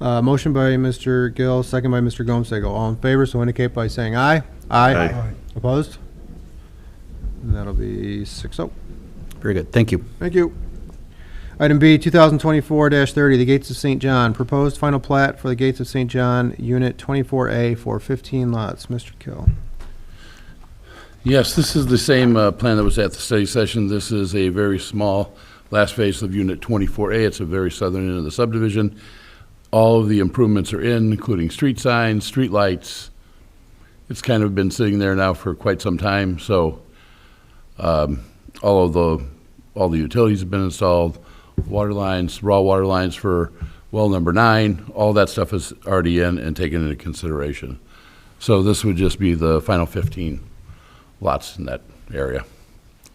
Motion by Mr. Gill, second by Mr. Gomsegel. All in favor, so indicate by saying aye. Aye. Opposed? And that'll be 6-0. Very good. Thank you. Thank you. Item B, 2024-30, the Gates of St. John. Proposed final plat for the Gates of St. John, Unit 24A for 15 lots. Mr. Gill. Yes, this is the same plan that was at the study session. This is a very small last phase of Unit 24A. It's a very southern end of the subdivision. All of the improvements are in, including street signs, street lights. It's kind of been sitting there now for quite some time, so all the utilities have been installed, water lines, raw water lines for well number 9, all that stuff is already in and taken into consideration. So this would just be the final 15 lots in that area.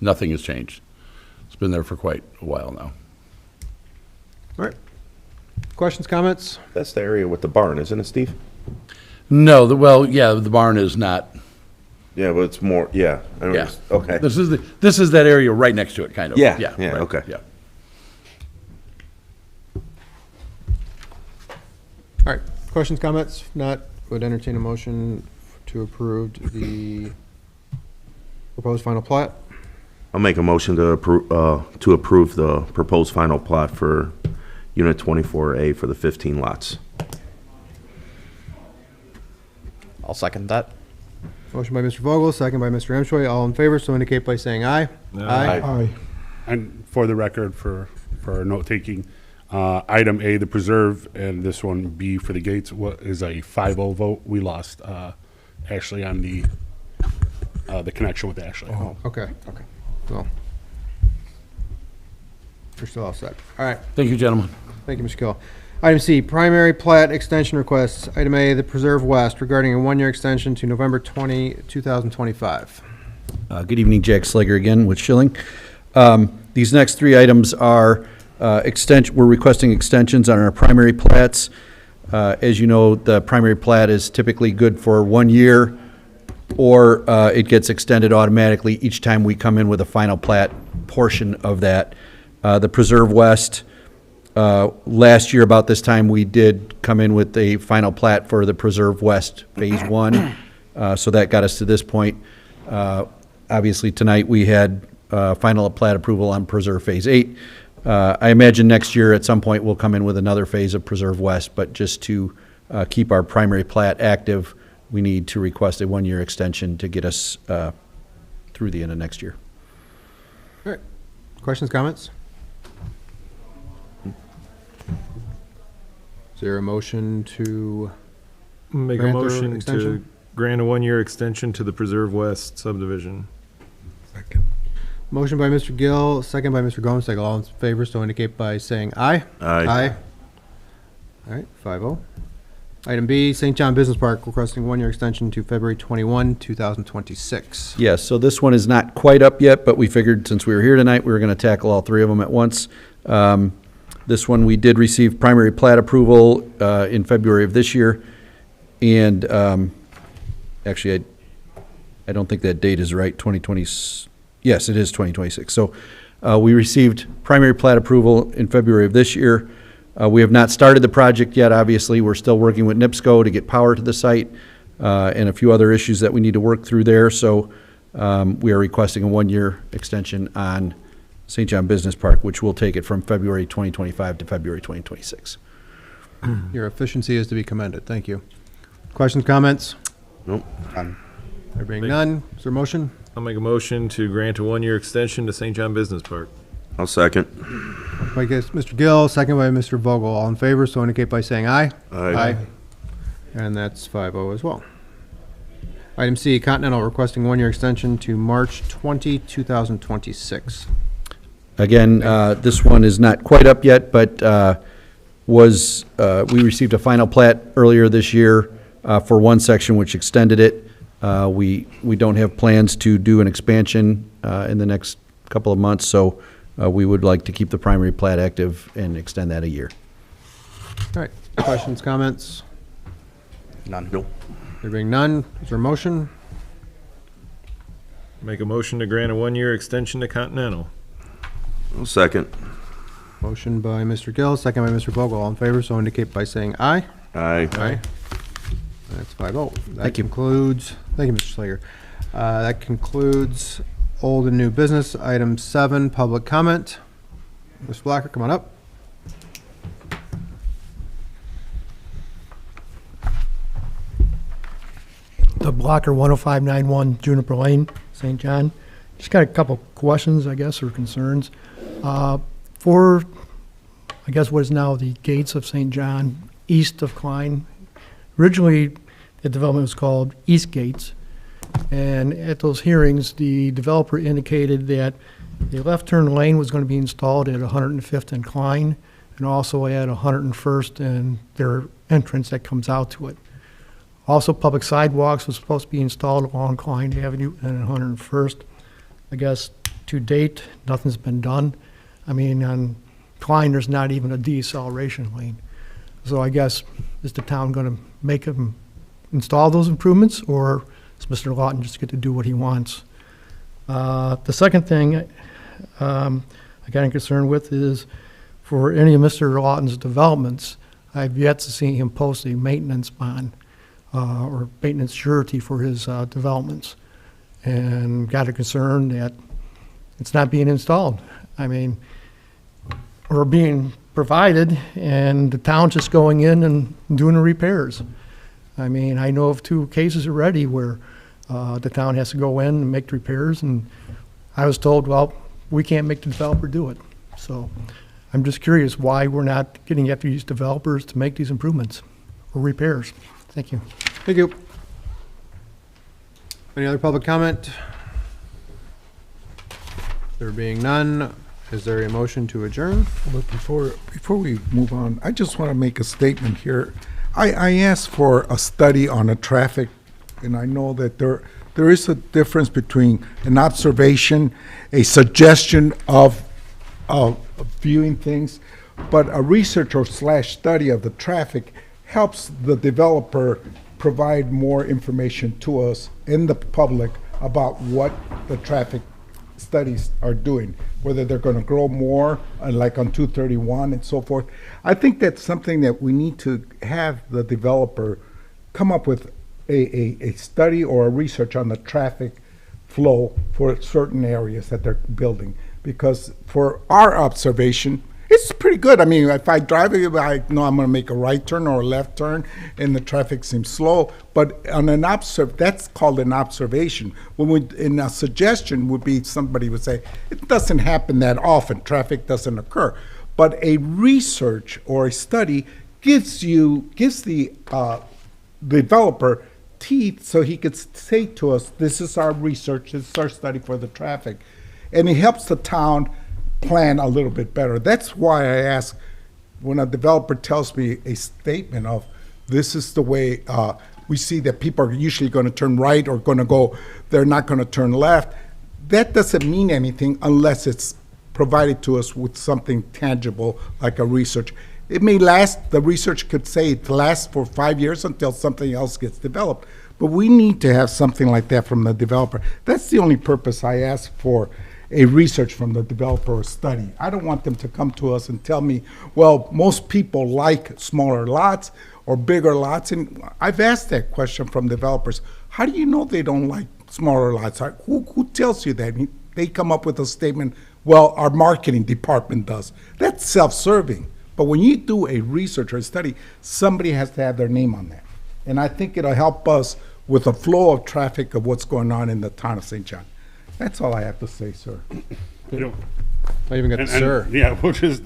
Nothing has changed. It's been there for quite a while now. All right. Questions, comments? That's the area with the barn, isn't it, Steve? No, the barn is not. Yeah, but it's more, yeah. I don't Yeah. know. Okay. This is that area right next to it, kind of. Yeah, Yeah, yeah, right, okay. Yeah. All right. Questions, comments? If not, would entertain a motion to approve the proposed final plat. I'll make a motion to approve the proposed final plot for Unit 24A for the 15 lots. I'll second that. Motion by Mr. Vogel, second by Mr. Emshoy. All in favor, so indicate by saying aye. Aye. And for the record, for note-taking, item A, the preserve, and this one, B, for the gates, is a 5-0 vote. We lost Ashley on the connection with Ashley. Oh, okay. Well, you're still all set. All right. Thank you, gentlemen. Thank you, Mr. Gill. Item C, primary plat extension requests. Item A, the Preserve West regarding a 1-year extension to November 20, 2025. Good evening, Jack Slager again with Schilling. These next 3 items are we're requesting extensions on our primary plats. As you know, the primary plat is typically good for 1 year, or it gets extended automatically each time we come in with a final plat portion of that. The Preserve West, last year about this time, we did come in with a final plat for the Preserve West Phase 1, so that got us to this point. Obviously, tonight we had final plat approval on Preserve Phase 8. I imagine next year at some point we'll come in with another phase of Preserve West, but just to keep our primary plat active, we need to request a 1-year extension to get us through the end of next year. All right. Questions, comments? Is there a motion to Make a grant the motion to extension? grant a 1-year extension to the Preserve West subdivision. Motion by Mr. Gill, second by Mr. Gomsegel. All in favor, so indicate by saying aye. Aye. All right, 5-0. Item B, St. John Business Park requesting 1-year extension to February 21, 2026. Yes, so this one is not quite up yet, but we figured since we were here tonight, we were going to tackle all 3 of them at once. This one, we did receive primary plat approval in February of this year, and actually, I don't think that date is right, 2020, yes, it is 2026. So we received primary plat approval in February of this year. We have not started the project yet, obviously. We're still working with NIPSCO to get power to the site and a few other issues that we need to work through there. So we are requesting a 1-year extension on St. John Business Park, which will take it from February 2025 to February 2026. Your efficiency is to be commended. Thank you. Questions, comments? Nope. There being none, is there a motion? I'll make a motion to grant a one-year extension to St. John Business Park. I'll second. By Mr. Gill, second by Mr. Vogel. All in favor, so indicate by saying aye. Aye. And that's 5-0 as well. Item C, Continental requesting one-year extension to March 20, 2026. Again, this one is not quite up yet, but we received a final plat earlier this year for one section which extended it. We don't have plans to do an expansion in the next couple of months, so we would like to keep the primary plat active and extend that a year. All right, questions, comments? None. Nope. There being none, is there a motion? Make a motion to grant a one-year extension to Continental. I'll second. Motion by Mr. Gill, second by Mr. Vogel. All in favor, so indicate by saying aye. Aye. Aye. That's 5-0. Thank you. Concludes, thank you, Mr. Slager. That concludes old and new business. Item 7, public comment. Mr. Blacker, come on up. Doug Blocker, 10591 Juniper Lane, St. John. Just got a couple questions, I guess, or concerns. For, I guess, what is now the gates of St. John, east of Klein. Originally, the development was called East Gates. And at those hearings, the developer indicated that the left turn lane was going to be installed at 105th and Klein, and also at 101st and their entrance that comes out to it. Also, public sidewalks was supposed to be installed along Klein Avenue and 101st. I guess to date, nothing's been done. I mean, on Klein, there's not even a deceleration lane. So I guess, is the town going to make them install those improvements, or does Mr. Lawton just get to do what he wants? The second thing I got a concern with is for any of Mr. Lawton's developments, I've yet to see him post a maintenance bond or maintenance surety for his developments, and got a concern that it's not being installed. I mean, or being provided, and the town's just going in and doing the repairs. I mean, I know of 2 cases already where the town has to go in and make the repairs, and I was told, well, we can't make the developer do it. So I'm just curious why we're not getting after these developers to make these improvements or repairs. Thank you. Thank you. Any other public comment? There being none, is there a motion to adjourn? But before we move on, I just want to make a statement here. I asked for a study on the traffic, and I know that there is a difference between an observation, a suggestion of viewing things, but a research or / study of the traffic helps the developer provide more information to us in the public about what the traffic studies are doing, whether they're going to grow more, like on 231 and so forth. I think that's something that we need to have the developer come up with a study or a research on the traffic flow for certain areas that they're building. Because for our observation, it's pretty good. I mean, if I drive it, I know I'm going to make a right turn or a left turn, and the traffic seems slow. But on an that's called an observation. In a suggestion would be somebody would say, it doesn't happen that often. Traffic doesn't occur. But a research or a study gives the developer teeth so he could say to us, this is our research, this is our study for the traffic. And it helps the town plan a little bit better. That's why I ask, when a developer tells me a statement of, this is the way we see that people are usually going to turn right or going to go, they're not going to turn left, that doesn't mean anything unless it's provided to us with something tangible like a research. It may last, the research could say it lasts for 5 years until something else gets developed. But we need to have something like that from the developer. That's the only purpose I ask for a research from the developer or study. I don't want them to come to us and tell me, well, most people like smaller lots or bigger lots. And I've asked that question from developers. How do you know they don't like smaller lots? Who tells you that? They come up with a statement, well, our marketing department does. That's self-serving. But when you do a research or a study, somebody has to have their name on that. And I think it'll help us with the flow of traffic of what's going on in the town of St. John. That's all I have to say, sir. You know, I even got the and- sir. Yeah, which is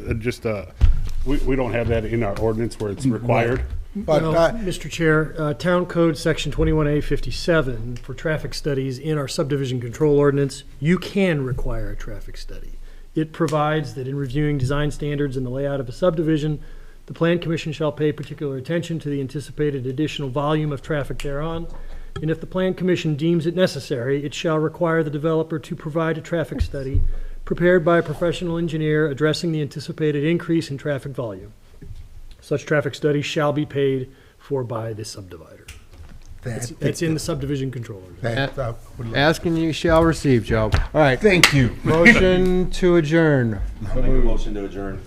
we don't have that in our ordinance where it's required. But, Well, Mr. Chair, Town Code Section 21A 57 for traffic studies in our subdivision control ordinance, you can require a traffic study. It provides that in reviewing design standards and the layout of a subdivision, the Plan Commission shall pay particular attention to the anticipated additional volume of traffic thereon, and if the Plan Commission deems it necessary, it shall require the developer to provide a traffic study prepared by a professional engineer addressing the anticipated increase in traffic volume. Such traffic study shall be paid for by the subdivider. That's in the subdivision control ordinance. Asking you shall receive, Joe. All right. Thank you. Motion to adjourn. I'll make a motion to adjourn.